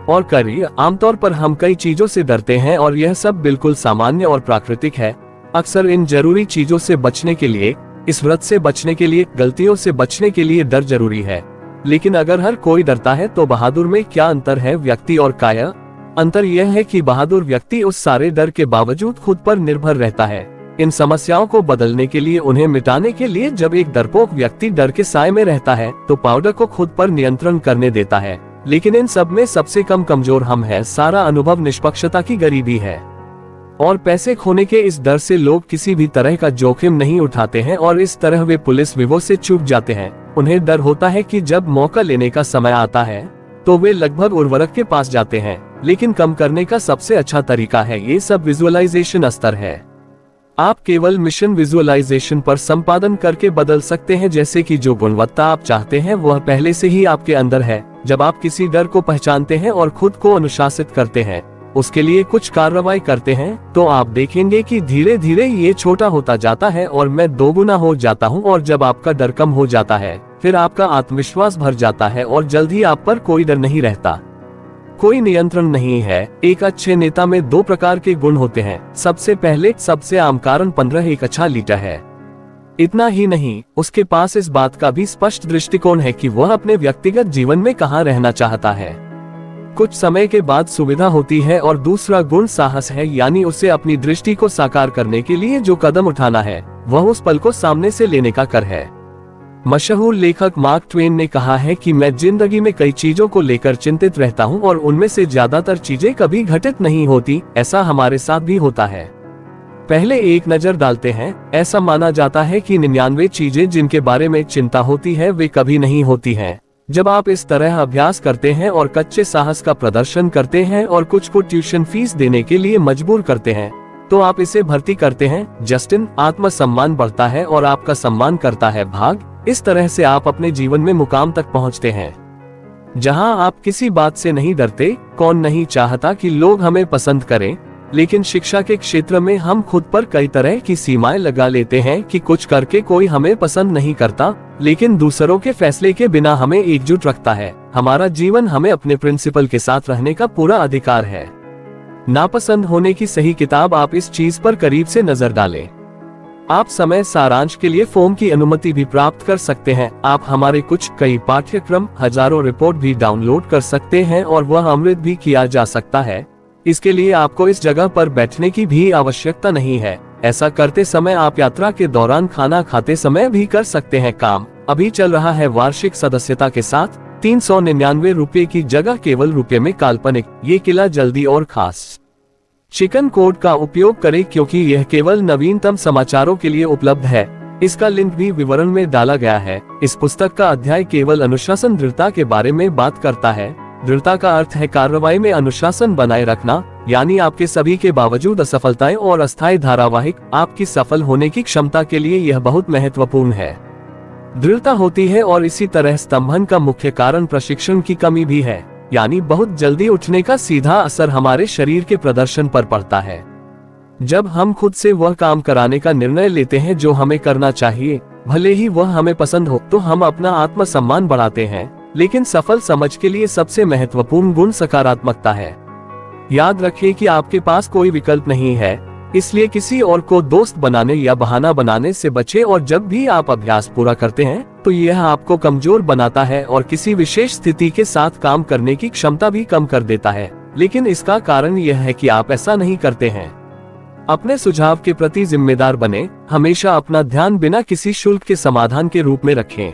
और करियर। आमतौर पर हम कई चीजों से डरते हैं और यह सब बिल्कुल सामान्य और प्राकृतिक है। अक्सर इन जरूरी चीजों से बचने के लिए, इस व्रत से बचने के लिए, गलतियों से बचने के लिए डर जरूरी है। लेकिन अगर हर कोई डरता है तो बहादुर में क्या अंतर है? व्यक्ति और काया। अंतर यह है कि बहादुर व्यक्ति उस सारे डर के बावजूद खुद पर निर्भर रहता है। इन समस्याओं को बदलने के लिए, उन्हें मिटाने के लिए जब एक डरपोक व्यक्ति डर के साए में रहता है तो पाउडर को खुद पर नियंत्रण करने देता है। लेकिन इन सब में सबसे कम कमजोर हम हैं। सारा अनुभव निष्पक्षता की गरीबी है और पैसे खोने के इस डर से लोग किसी भी तरह का जोखिम नहीं उठाते हैं और इस तरह वे पुलिस विवो से चूक जाते हैं। उन्हें डर होता है कि जब मौका लेने का समय आता है तो वे लगभग उर्वरक के पास जाते हैं। लेकिन कम करने का सबसे अच्छा तरीका है ये सब विजुअलाइजेशन स्तर है। आप केवल मिशन विजुअलाइजेशन पर संपादन करके बदल सकते हैं, जैसे कि जो गुणवत्ता आप चाहते हैं वह पहले से ही आपके अंदर है। जब आप किसी डर को पहचानते हैं और खुद को अनुशासित करते हैं, उसके लिए कुछ कार्रवाई करते हैं, तो आप देखेंगे कि धीरे धीरे ये छोटा होता जाता है और मैं 2 गुना हो जाता हूँ। और जब आपका डर कम हो जाता है फिर आपका आत्मविश्वास भर जाता है और जल्द ही आप पर कोई डर नहीं रहता, कोई नियंत्रण नहीं है। एक अच्छे नेता में 2 प्रकार के गुण होते हैं। सबसे पहले, सबसे आम कारण 15 एक अच्छा लीडर है। इतना ही नहीं, उसके पास इस बात का भी स्पष्ट दृष्टिकोण है कि वह अपने व्यक्तिगत जीवन में कहाँ रहना चाहता है। कुछ समय के बाद सुविधा होती है। और दूसरा गुण साहस है, यानी उसे अपनी दृष्टि को साकार करने के लिए जो कदम उठाना है वह उस पल को सामने से लेने का कर है। मशहूर लेखक मार्क ट्वेन ने कहा है कि मैं जिंदगी में कई चीजों को लेकर चिंतित रहता हूँ और उनमें से ज्यादातर चीजें कभी घटित नहीं होती। ऐसा हमारे साथ भी होता है। पहले एक नजर डालते हैं। ऐसा माना जाता है कि 99 चीजें जिनके बारे में चिंता होती है वे कभी नहीं होती हैं। जब आप इस तरह अभ्यास करते हैं और कच्चे साहस का प्रदर्शन करते हैं और कुछ को ट्यूशन फीस देने के लिए मजबूर करते हैं तो आप इसे भर्ती करते हैं। जस्टिन, आत्मसम्मान बढ़ता है और आपका सम्मान करता है भाग। इस तरह से आप अपने जीवन में मुकाम तक पहुंचते हैं जहां आप किसी बात से नहीं डरते। कौन नहीं चाहता कि लोग हमें पसंद करें, लेकिन शिक्षा के क्षेत्र में हम खुद पर कई तरह की सीमाएं लगा लेते हैं कि कुछ करके कोई हमें पसंद नहीं करता, लेकिन दूसरों के फैसले के बिना हमें एकजुट रखता है। हमारा जीवन, हमें अपने प्रिंसिपल के साथ रहने का पूरा अधिकार है। नापसंद होने की सही किताब। आप इस चीज पर करीब से नजर डालें। आप समय सारांश के लिए फॉर्म की अनुमति भी प्राप्त कर सकते हैं। आप हमारे कई पाठ्यक्रम, हजारों रिपोर्ट भी डाउनलोड कर सकते हैं और वह अमृत भी किया जा सकता है। इसके लिए आपको इस जगह पर बैठने की भी आवश्यकता नहीं है। ऐसा करते समय आप यात्रा के दौरान खाना खाते समय भी कर सकते हैं। काम अभी चल रहा है। वार्षिक सदस्यता के साथ 399 रुपए की जगह केवल रुपए में काल्पनिक ये किला जल्दी और खास चिकन कोड का उपयोग करें, क्योंकि यह केवल नवीनतम समाचारों के लिए उपलब्ध है। इसका लिंक भी विवरण में डाला गया है। इस पुस्तक का अध्याय केवल अनुशासन दृढ़ता के बारे में बात करता है। दृढ़ता का अर्थ है कार्रवाई में अनुशासन बनाए रखना, यानी आपके सभी के बावजूद असफलताएं और अस्थायी धारावाहिक आपकी सफल होने की क्षमता के लिए यह बहुत महत्वपूर्ण है। दृढ़ता होती है और इसी तरह स्तंभन का मुख्य कारण प्रशिक्षण की कमी भी है, यानी बहुत जल्दी उठने का सीधा असर हमारे शरीर के प्रदर्शन पर पड़ता है। जब हम खुद से वह काम कराने का निर्णय लेते हैं जो हमें करना चाहिए, भले ही वह हमें पसंद हो, तो हम अपना आत्मसम्मान बढ़ाते हैं। लेकिन सफल समझ के लिए सबसे महत्वपूर्ण गुण सकारात्मकता है। याद रखिए कि आपके पास कोई विकल्प नहीं है, इसलिए किसी और को दोस्त बनाने या बहाना बनाने से बचें। और जब भी आप अभ्यास पूरा करते हैं तो यह आपको कमजोर बनाता है और किसी विशेष स्थिति के साथ काम करने की क्षमता भी कम कर देता है। लेकिन इसका कारण यह है कि आप ऐसा नहीं करते हैं। अपने सुझाव के प्रति जिम्मेदार बने। हमेशा अपना ध्यान बिना किसी शुल्क के समाधान के रूप में रखें।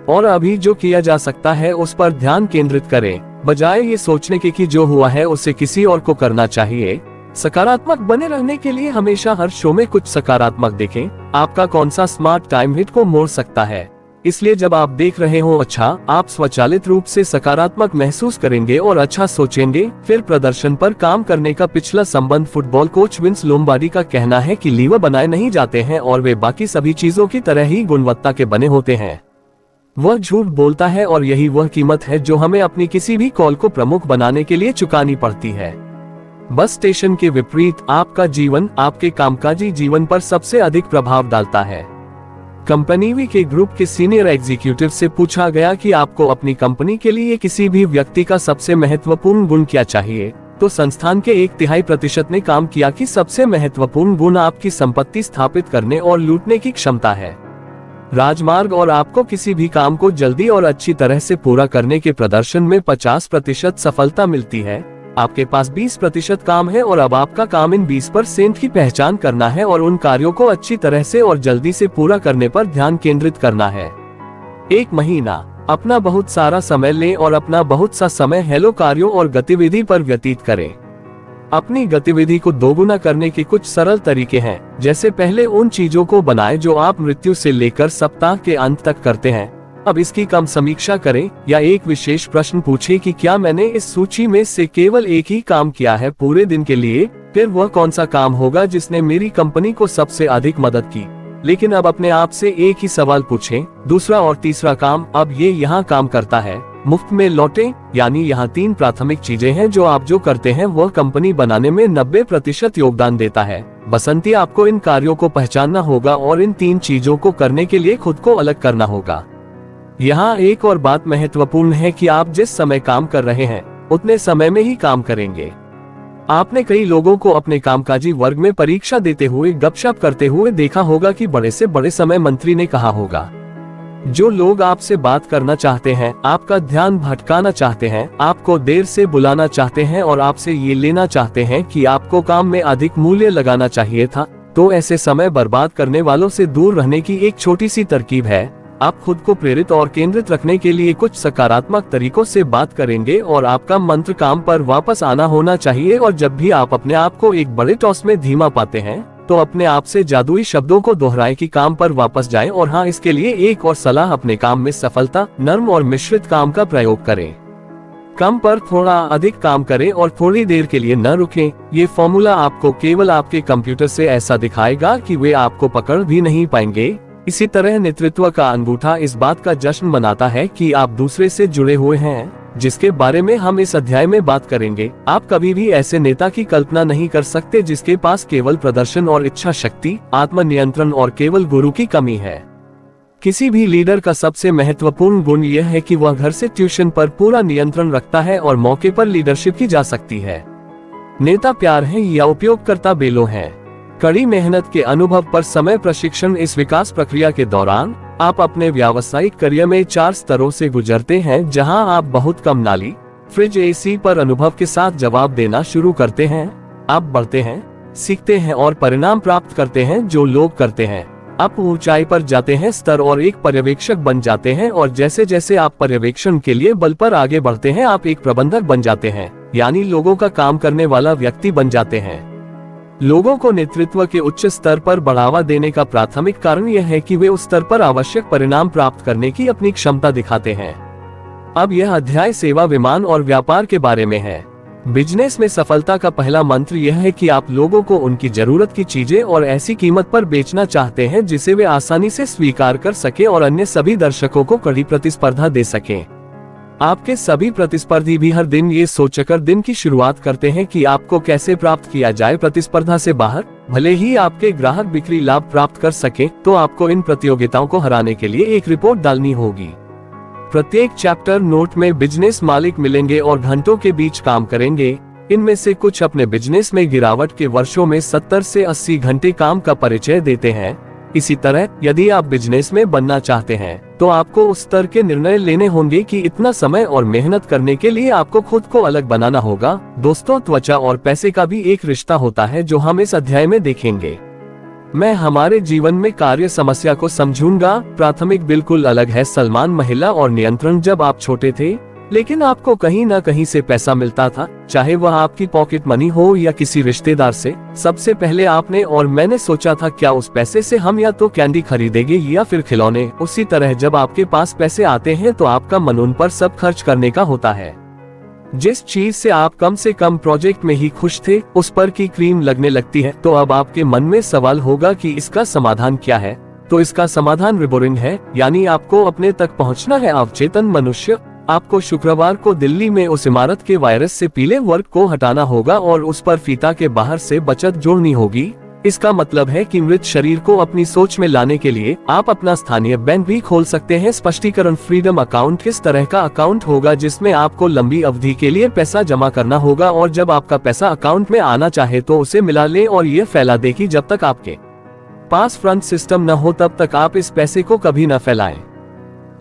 और अभी जो किया जा सकता है उस पर ध्यान केंद्रित करें, बजाय ये सोचने के कि जो हुआ है उसे किसी और को करना चाहिए। सकारात्मक बने रहने के लिए हमेशा हर शो में कुछ सकारात्मक देखें। आपका कौन सा स्मार्ट टाइम हिट को मोड़ सकता है, इसलिए जब आप देख रहे हो अच्छा, आप स्वचालित रूप से सकारात्मक महसूस करेंगे और अच्छा सोचेंगे। फिर प्रदर्शन पर काम करने का पिछला संबंध। फुटबॉल कोच विंस लोम्बार्डी का कहना है कि लीवर बनाए नहीं जाते हैं और वे बाकी सभी चीजों की तरह ही गुणवत्ता के बने होते हैं। वह झूठ बोलता है और यही वह कीमत है जो हमें अपनी किसी भी कॉल को प्रमुख बनाने के लिए चुकानी पड़ती है। बस स्टेशन के विपरीत आपका जीवन आपके कामकाजी जीवन पर सबसे अधिक प्रभाव डालता है। कंपनी वी के ग्रुप के सीनियर एग्जीक्यूटिव से पूछा गया कि आपको अपनी कंपनी के लिए किसी भी व्यक्ति का सबसे महत्वपूर्ण गुण क्या चाहिए, तो संस्थान के 1/3% ने काम किया कि सबसे महत्वपूर्ण गुण आपकी संपत्ति स्थापित करने और लूटने की क्षमता है। राजमार्ग और आपको किसी भी काम को जल्दी और अच्छी तरह से पूरा करने के प्रदर्शन में 50% सफलता मिलती है। आपके पास 20% काम है और अब आपका काम इन 20% की पहचान करना है और उन कार्यों को अच्छी तरह से और जल्दी से पूरा करने पर ध्यान केंद्रित करना है। 1 महीना अपना बहुत सारा समय लें और अपना बहुत सा समय हेलो कार्यों और गतिविधि पर व्यतीत करें। अपनी गतिविधि को दोगुना करने के कुछ सरल तरीके हैं, जैसे पहले उन चीजों को बनाएं जो आप मृत्यु से लेकर सप्ताह के अंत तक करते हैं। अब इसकी कम समीक्षा करें या एक विशेष प्रश्न पूछें कि क्या मैंने इस सूची में से केवल एक ही काम किया है पूरे दिन के लिए। फिर वह कौन सा काम होगा जिसने मेरी कंपनी को सबसे अधिक मदद की। लेकिन अब अपने आप से एक ही सवाल पूछें, दूसरा और तीसरा काम अब ये यहाँ काम करता है, मुफ्त में लौटें। यानी यहाँ 3 प्राथमिक चीजें हैं जो आप जो करते हैं वह कंपनी बनाने में 90% योगदान देता है। बसंती आपको इन कार्यों को पहचानना होगा और इन 3 चीजों को करने के लिए खुद को अलग करना होगा। यहाँ एक और बात महत्वपूर्ण है कि आप जिस समय काम कर रहे हैं उतने समय में ही काम करेंगे। आपने कई लोगों को अपने कामकाजी वर्ग में परीक्षा देते हुए गपशप करते हुए देखा होगा कि बड़े से बड़े समय मंत्री ने कहा होगा। जो लोग आपसे बात करना चाहते हैं, आपका ध्यान भटकाना चाहते हैं, आपको देर से बुलाना चाहते हैं और आपसे ये लेना चाहते हैं कि आपको काम में अधिक मूल्य लगाना चाहिए था, तो ऐसे समय बर्बाद करने वालों से दूर रहने की एक छोटी सी तरकीब है। आप खुद को प्रेरित और केंद्रित रखने के लिए कुछ सकारात्मक तरीकों से बात करेंगे और आपका मंत्र काम पर वापस आना होना चाहिए। और जब भी आप अपने आप को एक बड़े टॉस में धीमा पाते हैं तो अपने आप से जादुई शब्दों को दोहराएं कि काम पर वापस जाएं। और हाँ, इसके लिए एक और सलाह, अपने काम में सफलता, नर्म और मिश्रित काम का प्रयोग करें। कम पर थोड़ा अधिक काम करें और थोड़ी देर के लिए न रुकें। ये फॉर्मूला आपको केवल आपके कंप्यूटर से ऐसा दिखाएगा कि वे आपको पकड़ भी नहीं पाएंगे। इसी तरह नेतृत्व का अंगूठा इस बात का जश्न मनाता है कि आप दूसरे से जुड़े हुए हैं, जिसके बारे में हम इस अध्याय में बात करेंगे। आप कभी भी ऐसे नेता की कल्पना नहीं कर सकते जिसके पास केवल प्रदर्शन और इच्छा शक्ति, आत्मनियंत्रण और केवल गुरु की कमी है। किसी भी लीडर का सबसे महत्वपूर्ण गुण यह है कि वह घर से ट्यूशन पर पूरा नियंत्रण रखता है और मौके पर लीडरशिप की जा सकती है। नेता प्यार है या उपयोगकर्ता बेलो है। कड़ी मेहनत के अनुभव पर समय प्रशिक्षण। इस विकास प्रक्रिया के दौरान आप अपने व्यावसायिक करियर में 4 स्तरों से गुजरते हैं, जहां आप बहुत कम नाली, फ्रिज, एसी पर अनुभव के साथ जवाब देना शुरू करते हैं। आप बढ़ते हैं, सीखते हैं और परिणाम प्राप्त करते हैं जो लोग करते हैं। आप ऊंचाई पर जाते हैं, स्तर और एक पर्यवेक्षक बन जाते हैं। और जैसे जैसे आप पर्यवेक्षण के लिए बल पर आगे बढ़ते हैं, आप एक प्रबंधक बन जाते हैं, यानी लोगों का काम करने वाला व्यक्ति बन जाते हैं। लोगों को नेतृत्व के उच्च स्तर पर बढ़ावा देने का प्राथमिक कारण यह है कि वे उस स्तर पर आवश्यक परिणाम प्राप्त करने की अपनी क्षमता दिखाते हैं। अब यह अध्याय सेवा, विमान और व्यापार के बारे में है। बिजनेस में सफलता का पहला मंत्र यह है कि आप लोगों को उनकी जरूरत की चीजें और ऐसी कीमत पर बेचना चाहते हैं जिसे वे आसानी से स्वीकार कर सके और अन्य सभी दर्शकों को कड़ी प्रतिस्पर्धा दे सकें। आपके सभी प्रतिस्पर्धी भी हर दिन ये सोचकर दिन की शुरुआत करते हैं कि आपको कैसे प्राप्त किया जाए प्रतिस्पर्धा से बाहर। भले ही आपके ग्राहक बिक्री लाभ प्राप्त कर सके, तो आपको इन प्रतियोगिताओं को हराने के लिए एक रिपोर्ट डालनी होगी। प्रत्येक चैप्टर नोट में बिजनेस मालिक मिलेंगे और घंटों के बीच काम करेंगे। इनमें से कुछ अपने बिजनेस में गिरावट के वर्षों में 70 से 80 घंटे काम का परिचय देते हैं। इसी तरह यदि आप बिजनेस में बनना चाहते हैं तो आपको उस स्तर के निर्णय लेने होंगे कि इतना समय और मेहनत करने के लिए आपको खुद को अलग बनाना होगा। दोस्तों, त्वचा और पैसे का भी एक रिश्ता होता है जो हम इस अध्याय में देखेंगे। मैं हमारे जीवन में कार्य समस्या को समझूंगा। प्राथमिक बिल्कुल अलग है। सलमान महिला और नियंत्रण। जब आप छोटे थे लेकिन आपको कहीं ना कहीं से पैसा मिलता था, चाहे वह आपकी पॉकेट मनी हो या किसी रिश्तेदार से, सबसे पहले आपने और मैंने सोचा था क्या उस पैसे से हम या तो कैंडी खरीदेंगे या फिर खिलौने। उसी तरह जब आपके पास पैसे आते हैं तो आपका मन उन पर सब खर्च करने का होता है। जिस चीज से कम प्रोजेक्ट में ही खुश थे उस पर की क्रीम लगने लगती है। तो अब आपके मन में सवाल होगा कि इसका समाधान क्या है। तो इसका समाधान रिबोरिंग है, यानी आपको अपने तक पहुंचना है। अवचेतन मनुष्य, आपको शुक्रवार को दिल्ली में उस इमारत के वायरस से पीले वर्ग को हटाना होगा और उस पर फीता के बाहर से बचत जोड़नी होगी। इसका मतलब है कि मृत शरीर को अपनी सोच में लाने के लिए आप अपना स्थानीय बैंक भी खोल सकते हैं। स्पष्टीकरण, फ्रीडम अकाउंट किस तरह का अकाउंट होगा जिसमें आपको लंबी अवधि के लिए पैसा जमा करना होगा और जब आपका पैसा अकाउंट में आना चाहे तो उसे मिला ले और ये फैला दे कि जब तक आपके पास फ्रंट सिस्टम न हो तब तक आप इस पैसे को कभी न फैलाएं।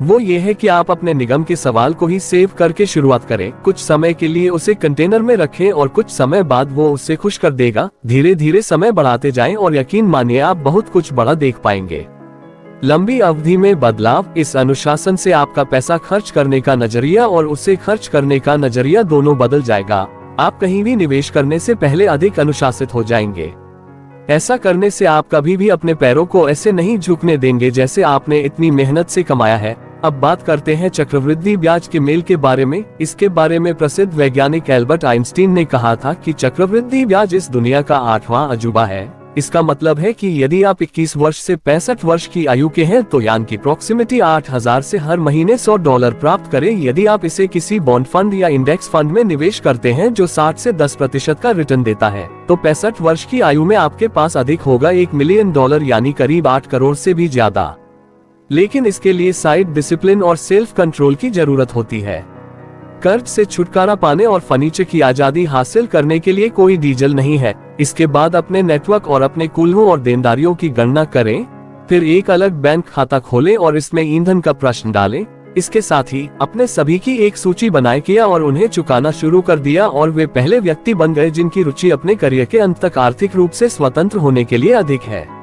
वो ये है कि आप अपने निगम के सवाल को ही सेव करके शुरुआत करें। कुछ समय के लिए उसे कंटेनर में रखें और कुछ समय बाद वो उससे खुश कर देगा। धीरे धीरे समय बढ़ाते जाएं और यकीन मानिए आप बहुत कुछ बड़ा देख पाएंगे। लंबी अवधि में बदलाव, इस अनुशासन से आपका पैसा खर्च करने का नजरिया और उसे खर्च करने का नजरिया दोनों बदल जाएगा। आप कहीं भी निवेश करने से पहले अधिक अनुशासित हो जाएंगे। ऐसा करने से आप कभी भी अपने पैरों को ऐसे नहीं झुकने देंगे जैसे आपने इतनी मेहनत से कमाया है। अब बात करते हैं चक्रवृद्धि ब्याज के मेल के बारे में। इसके बारे में प्रसिद्ध वैज्ञानिक एल्बर्ट आइंस्टीन ने कहा था कि चक्रवृद्धि ब्याज इस दुनिया का 8वां अजूबा है। इसका मतलब है कि यदि आप 21 वर्ष से 65 वर्ष की आयु के हैं तो यानी की प्रॉक्सिमिटी 8000 से हर महीने $100 प्राप्त करें। यदि आप इसे किसी बॉन्ड फंड या इंडेक्स फंड में निवेश करते हैं जो 60 से 10% का रिटर्न देता है तो 65 वर्ष की आयु में आपके पास अधिक होगा $1 मिलियन, यानी करीब 8 करोड़ से भी ज्यादा। लेकिन इसके लिए साइड डिसिप्लिन और सेल्फ कंट्रोल की जरूरत होती है। कर्ज से छुटकारा पाने और फर्नीचर की आजादी हासिल करने के लिए कोई डीजल नहीं है। इसके बाद अपने नेटवर्क और अपने कुलों और देनदारियों की गणना करें, फिर एक अलग बैंक खाता खोलें और इसमें ईंधन का प्रश्न डालें। इसके साथ ही अपने सभी की एक सूची बनाए किया और उन्हें चुकाना शुरू कर दिया और वे पहले व्यक्ति बन गए जिनकी रुचि अपने करियर के अंत तक आर्थिक रूप से स्वतंत्र होने के लिए अधिक है।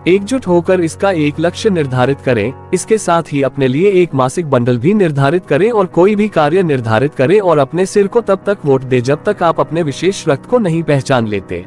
एकजुट होकर इसका एक लक्ष्य निर्धारित करें। इसके साथ ही अपने लिए एक मासिक बंडल भी निर्धारित करें और कोई भी कार्य निर्धारित करें और अपने सिर को तब तक वोट दे जब तक आप अपने विशेष रक्त को नहीं पहचान लेते।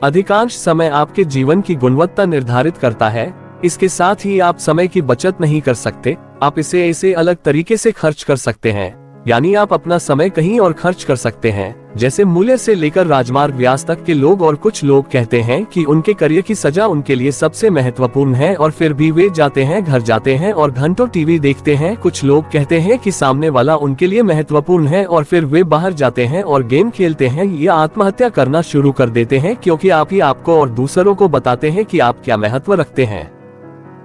अधिकांश समय आपके जीवन की गुणवत्ता निर्धारित करता है। इसके साथ ही आप समय की बचत नहीं कर सकते। आप इसे ऐसे अलग तरीके से खर्च कर सकते हैं, यानी आप अपना समय कहीं और खर्च कर सकते हैं, जैसे मूल्य से लेकर राजमार्ग व्यास तक के लोग। और कुछ लोग कहते हैं कि उनके करियर की सजा उनके लिए सबसे महत्वपूर्ण है और फिर भी वे जाते हैं, घर जाते हैं और घंटों टीवी देखते हैं। कुछ लोग कहते हैं कि सामने वाला उनके लिए महत्वपूर्ण है और फिर वे बाहर जाते हैं और गेम खेलते हैं या आत्महत्या करना शुरू कर देते हैं, क्योंकि आप ही आपको और दूसरों को बताते हैं कि आप क्या महत्व रखते हैं।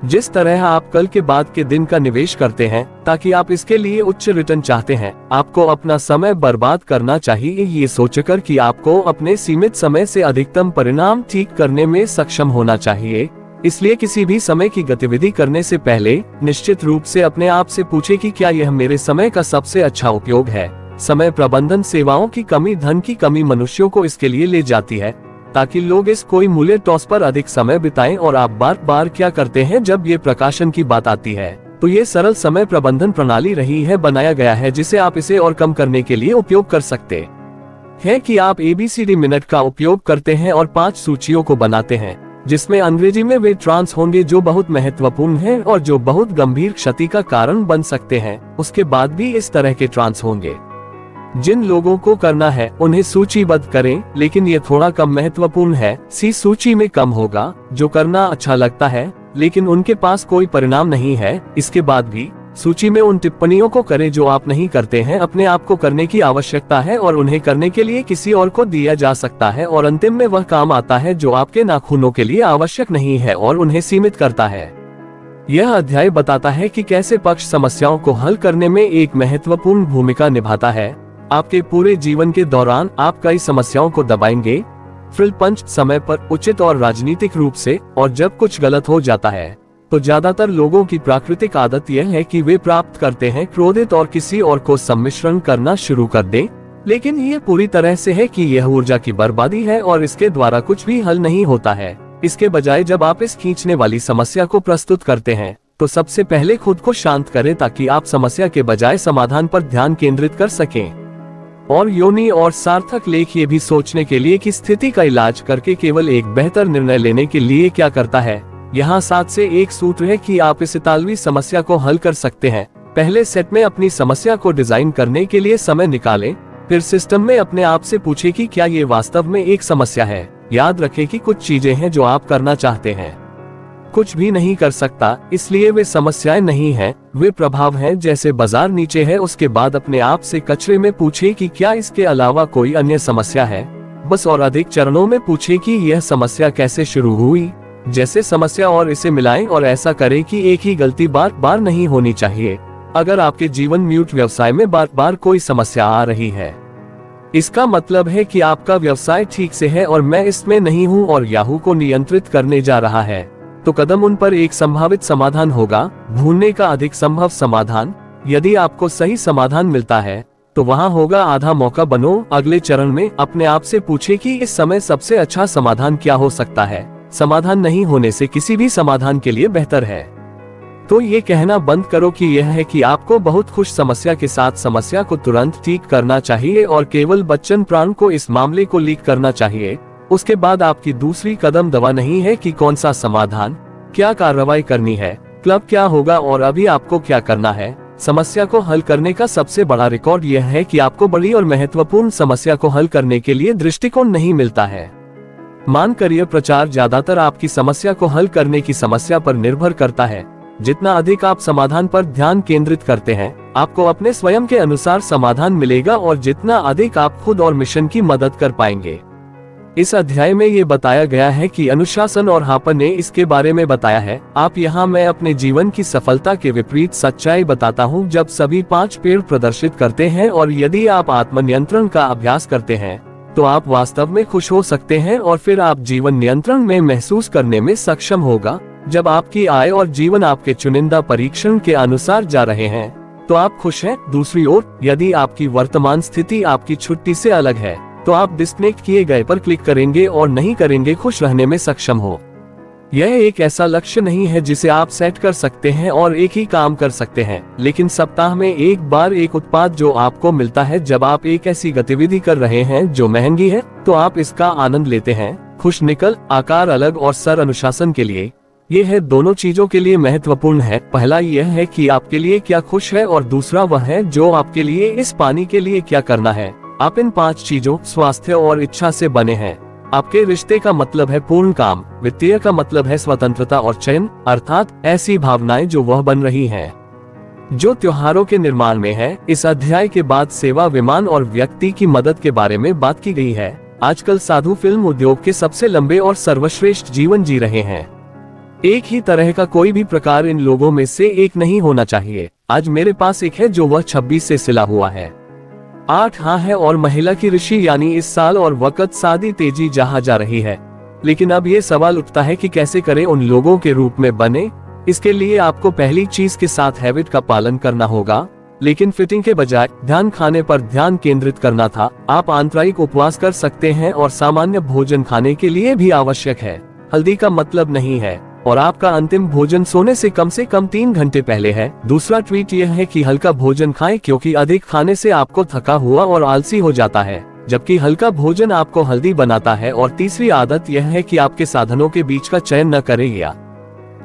जिस तरह आप कल के बाद के दिन का निवेश करते हैं ताकि आप इसके लिए उच्च रिटर्न चाहते हैं, आपको अपना समय बर्बाद करना चाहिए ये सोचकर कि आपको अपने सीमित समय से अधिकतम परिणाम ठीक करने में सक्षम होना चाहिए। इसलिए किसी भी समय की गतिविधि करने से पहले निश्चित रूप से अपने आप से पूछे कि क्या यह मेरे समय का सबसे अच्छा उपयोग है। समय प्रबंधन सेवाओं की कमी, धन की कमी मनुष्यों को इसके लिए ले जाती है ताकि लोग इस कोई मूल्य टॉस पर अधिक समय बिताएं। और आप बार बार क्या करते हैं जब ये प्रकाशन की बात आती है, तो ये सरल समय प्रबंधन प्रणाली रही है, बनाया गया है जिसे आप इसे और कम करने के लिए उपयोग कर सकते हैं कि आप ABCD मिनट का उपयोग करते हैं और 5 सूचियों को बनाते हैं, जिसमें अंग्रेजी में वे ट्रांस होंगे जो बहुत महत्वपूर्ण हैं और जो बहुत गंभीर क्षति का कारण बन सकते हैं। उसके बाद भी इस तरह के ट्रांस होंगे। जिन लोगों को करना है उन्हें सूचीबद्ध करें, लेकिन ये थोड़ा कम महत्वपूर्ण है। सी सूची में कम होगा जो करना अच्छा लगता है लेकिन उनके पास कोई परिणाम नहीं है। इसके बाद भी सूची में उन टिप्पणियों को करें जो आप नहीं करते हैं, अपने आप को करने की आवश्यकता है और उन्हें करने के लिए किसी और को दिया जा सकता है। और अंतिम में वह काम आता है जो आपके नाखूनों के लिए आवश्यक नहीं है और उन्हें सीमित करता है। यह अध्याय बताता है कि कैसे पक्ष समस्याओं को हल करने में एक महत्वपूर्ण भूमिका निभाता है। आपके पूरे जीवन के दौरान आप कई समस्याओं को दबाएंगे, फ्रिल पंच, समय पर, उचित और राजनीतिक रूप से। और जब कुछ गलत हो जाता है तो ज्यादातर लोगों की प्राकृतिक आदत यह है कि वे प्राप्त करते हैं, क्रोधित और किसी और को सम्मिश्रण करना शुरू कर दें। लेकिन यह पूरी तरह से है कि यह ऊर्जा की बर्बादी है और इसके द्वारा कुछ भी हल नहीं होता है। इसके बजाय जब आप इस खींचने वाली समस्या को प्रस्तुत करते हैं तो सबसे पहले खुद को शांत करें ताकि आप समस्या के बजाय समाधान पर ध्यान केंद्रित कर सकें। और योनि और सार्थक लेख ये भी सोचने के लिए कि स्थिति का इलाज करके केवल एक बेहतर निर्णय लेने के लिए क्या करता है। यहाँ 7 से 1 सूत्र है कि आप इस इतालवी समस्या को हल कर सकते हैं। पहले सेट में अपनी समस्या को डिजाइन करने के लिए समय निकालें, फिर सिस्टम में अपने आप से पूछे कि क्या ये वास्तव में एक समस्या है। याद रखें कि कुछ चीजें हैं जो आप करना चाहते हैं, कुछ भी नहीं कर सकता, इसलिए वे समस्याएं नहीं हैं, वे प्रभाव हैं। जैसे बाजार नीचे है, उसके बाद अपने आप से कचरे में पूछे कि क्या इसके अलावा कोई अन्य समस्या है। बस और अधिक चरणों में पूछे कि यह समस्या कैसे शुरू हुई, जैसे समस्या और इसे मिलाएं और ऐसा करें कि एक ही गलती बार बार नहीं होनी चाहिए। अगर आपके जीवन म्यूट व्यवसाय में बार बार कोई समस्या आ रही है, इसका मतलब है कि आपका व्यवसाय ठीक से है और मैं इसमें नहीं हूँ और याहू को नियंत्रित करने जा रहा है। तो कदम उन पर एक संभावित समाधान होगा, ढूंढने का अधिक संभव समाधान। यदि आपको सही समाधान मिलता है तो वहाँ होगा आधा मौका बनो। अगले चरण में अपने आप से पूछे कि इस समय सबसे अच्छा समाधान क्या हो सकता है। समाधान नहीं होने से किसी भी समाधान के लिए बेहतर है। तो ये कहना बंद करो कि यह है कि आपको बहुत खुश समस्या के साथ समस्या को तुरंत ठीक करना चाहिए और केवल बच्चन प्राण को इस मामले को लीक करना चाहिए। उसके बाद आपकी दूसरी कदम दवा नहीं है कि कौन सा समाधान, क्या कार्रवाई करनी है, क्लब क्या होगा और अभी आपको क्या करना है। समस्या को हल करने का सबसे बड़ा रिकॉर्ड यह है कि आपको बड़ी और महत्वपूर्ण समस्या को हल करने के लिए दृष्टिकोण नहीं मिलता है। मान करियर प्रचार ज्यादातर आपकी समस्या को हल करने की समस्या पर निर्भर करता है। जितना अधिक आप समाधान पर ध्यान केंद्रित करते हैं, आपको अपने स्वयं के अनुसार समाधान मिलेगा और जितना अधिक आप खुद और मिशन की मदद कर पाएंगे। इस अध्याय में ये बताया गया है कि अनुशासन और हापर ने इसके बारे में बताया है। आप यहाँ मैं अपने जीवन की सफलता के विपरीत सच्चाई बताता हूँ जब सभी 5 पेड़ प्रदर्शित करते हैं और यदि आप आत्मनियंत्रण का अभ्यास करते हैं तो आप वास्तव में खुश हो सकते हैं और फिर आप जीवन नियंत्रण में महसूस करने में सक्षम होगा। जब आपकी आय और जीवन आपके चुनिंदा परीक्षण के अनुसार जा रहे हैं तो आप खुश हैं। दूसरी ओर, यदि आपकी वर्तमान स्थिति आपकी छुट्टी से अलग है तो आप डिस्कनेक्ट किए गए पर क्लिक करेंगे और नहीं करेंगे खुश रहने में सक्षम हो। यह एक ऐसा लक्ष्य नहीं है जिसे आप सेट कर सकते हैं और एक ही काम कर सकते हैं, लेकिन सप्ताह में एक बार एक उत्पाद जो आपको मिलता है जब आप एक ऐसी गतिविधि कर रहे हैं जो महंगी है तो आप इसका आनंद लेते हैं। खुश निकल, आकार अलग और सर अनुशासन के लिए ये है दोनों चीजों के लिए महत्वपूर्ण है। पहला यह है कि आपके लिए क्या खुश है और दूसरा वह है जो आपके लिए इस पानी के लिए क्या करना है। आप इन 5 चीजों स्वास्थ्य और इच्छा से बने हैं। आपके रिश्ते का मतलब है पूर्ण काम, वित्तीय का मतलब है स्वतंत्रता और चयन, अर्थात ऐसी भावनाएं जो वह बन रही हैं जो त्योहारों के निर्माण में है। इस अध्याय के बाद सेवा, विमान और व्यक्ति की मदद के बारे में बात की गई है। आजकल साधु फिल्म उद्योग के सबसे लंबे और सर्वश्रेष्ठ जीवन जी रहे हैं। एक ही तरह का कोई भी प्रकार इन लोगों में से एक नहीं होना चाहिए। आज मेरे पास एक है जो वह 26 से सिला हुआ है, 8 हाँ है और महिला की ऋषि यानी इस साल और वक्त शादी तेजी जहाँ जा रही है। लेकिन अब ये सवाल उठता है कि कैसे करें उन लोगों के रूप में बने। इसके लिए आपको पहली चीज के साथ हैबिट का पालन करना होगा, लेकिन फिटिंग के बजाय ध्यान खाने पर ध्यान केंद्रित करना था। आप आंतरिक उपवास कर सकते हैं और सामान्य भोजन खाने के लिए भी आवश्यक है। हल्दी का मतलब नहीं है और आपका अंतिम भोजन सोने से कम 3 घंटे पहले है। दूसरा ट्वीट यह है कि हल्का भोजन खाएं क्योंकि अधिक खाने से आपको थका हुआ और आलसी हो जाता है, जबकि हल्का भोजन आपको हेल्दी बनाता है। और तीसरी आदत यह है कि आपके साधनों के बीच का चयन न करें या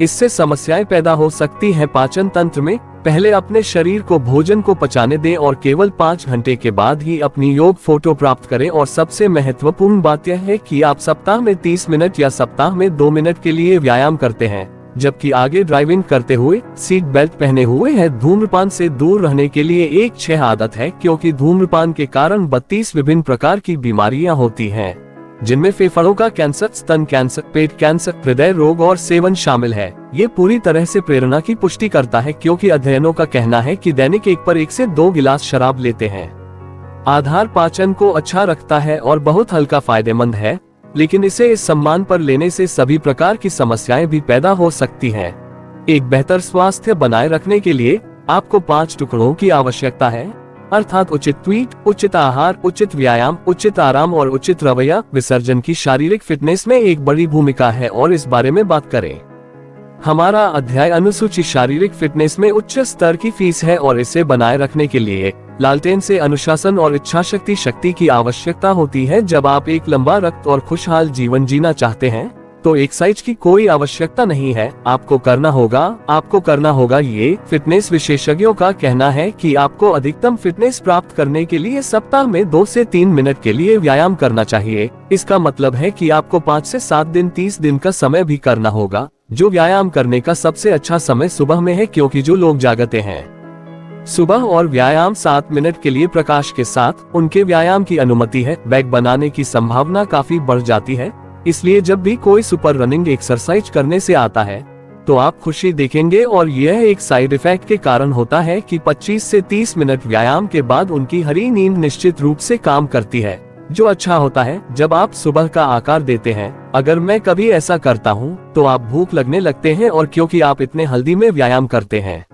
इससे समस्याएं पैदा हो सकती हैं। पाचन तंत्र में पहले अपने शरीर को भोजन को पचाने दें और केवल 5 घंटे के बाद ही अपनी योग फोटो प्राप्त करें। और सबसे महत्वपूर्ण बात यह है कि आप सप्ताह में 30 मिनट या सप्ताह में 2 मिनट के लिए व्यायाम करते हैं, जबकि आगे ड्राइविंग करते हुए सीट बेल्ट पहने हुए है। धूम्रपान से दूर रहने के लिए एक 6 आदत है, क्योंकि धूम्रपान के कारण 32 विभिन्न प्रकार की बीमारियां होती हैं, जिनमें फेफड़ों का कैंसर, स्तन कैंसर, पेट कैंसर, हृदय रोग और सेवन शामिल है। ये पूरी तरह से प्रेरणा की पुष्टि करता है, क्योंकि अध्ययनों का कहना है कि दैनिक 1 पर 1 से 2 गिलास शराब लेते हैं। आधार पाचन को अच्छा रखता है और बहुत हल्का फायदेमंद है, लेकिन इसे इस सम्मान पर लेने से सभी प्रकार की समस्याएं भी पैदा हो सकती हैं। एक बेहतर स्वास्थ्य बनाए रखने के लिए आपको 5 टुकड़ों की आवश्यकता है। अर्थात उचित ट्वीट, उचित आहार, उचित व्यायाम, उचित आराम और उचित रवैया विसर्जन की शारीरिक फिटनेस में एक बड़ी भूमिका है और इस बारे में बात करें। हमारा अध्याय अनुसूची शारीरिक फिटनेस में उच्च स्तर की फीस है और इसे बनाए रखने के लिए लालटेन से अनुशासन और इच्छा शक्ति की आवश्यकता होती है। जब आप एक लंबा रक्त और खुशहाल जीवन जीना चाहते हैं तो एक्सरसाइज की कोई आवश्यकता नहीं है, आपको करना होगा ये। फिटनेस विशेषज्ञों का कहना है कि आपको अधिकतम फिटनेस प्राप्त करने के लिए सप्ताह में 2 से 3 मिनट के लिए व्यायाम करना चाहिए। इसका मतलब है कि आपको 5 से 7 दिन 30 दिन का समय भी करना होगा। जो व्यायाम करने का सबसे अच्छा समय सुबह में है, क्योंकि जो लोग जागते हैं सुबह और व्यायाम 7 मिनट के लिए प्रकाश के साथ उनके व्यायाम की अनुमति है, बैक बनाने की संभावना काफी बढ़ जाती है। इसलिए जब भी कोई सुपर रनिंग एक्सरसाइज करने से आता है तो आप खुशी देखेंगे और यह एक साइड इफेक्ट के कारण होता है कि 25 से 30 मिनट व्यायाम के बाद उनकी हरी नींद निश्चित रूप से काम करती है, जो अच्छा होता है जब आप सुबह का आकार देते हैं। अगर मैं कभी ऐसा करता हूँ तो आप भूख लगने लगते हैं और क्योंकि आप इतने हल्दी में व्यायाम करते हैं।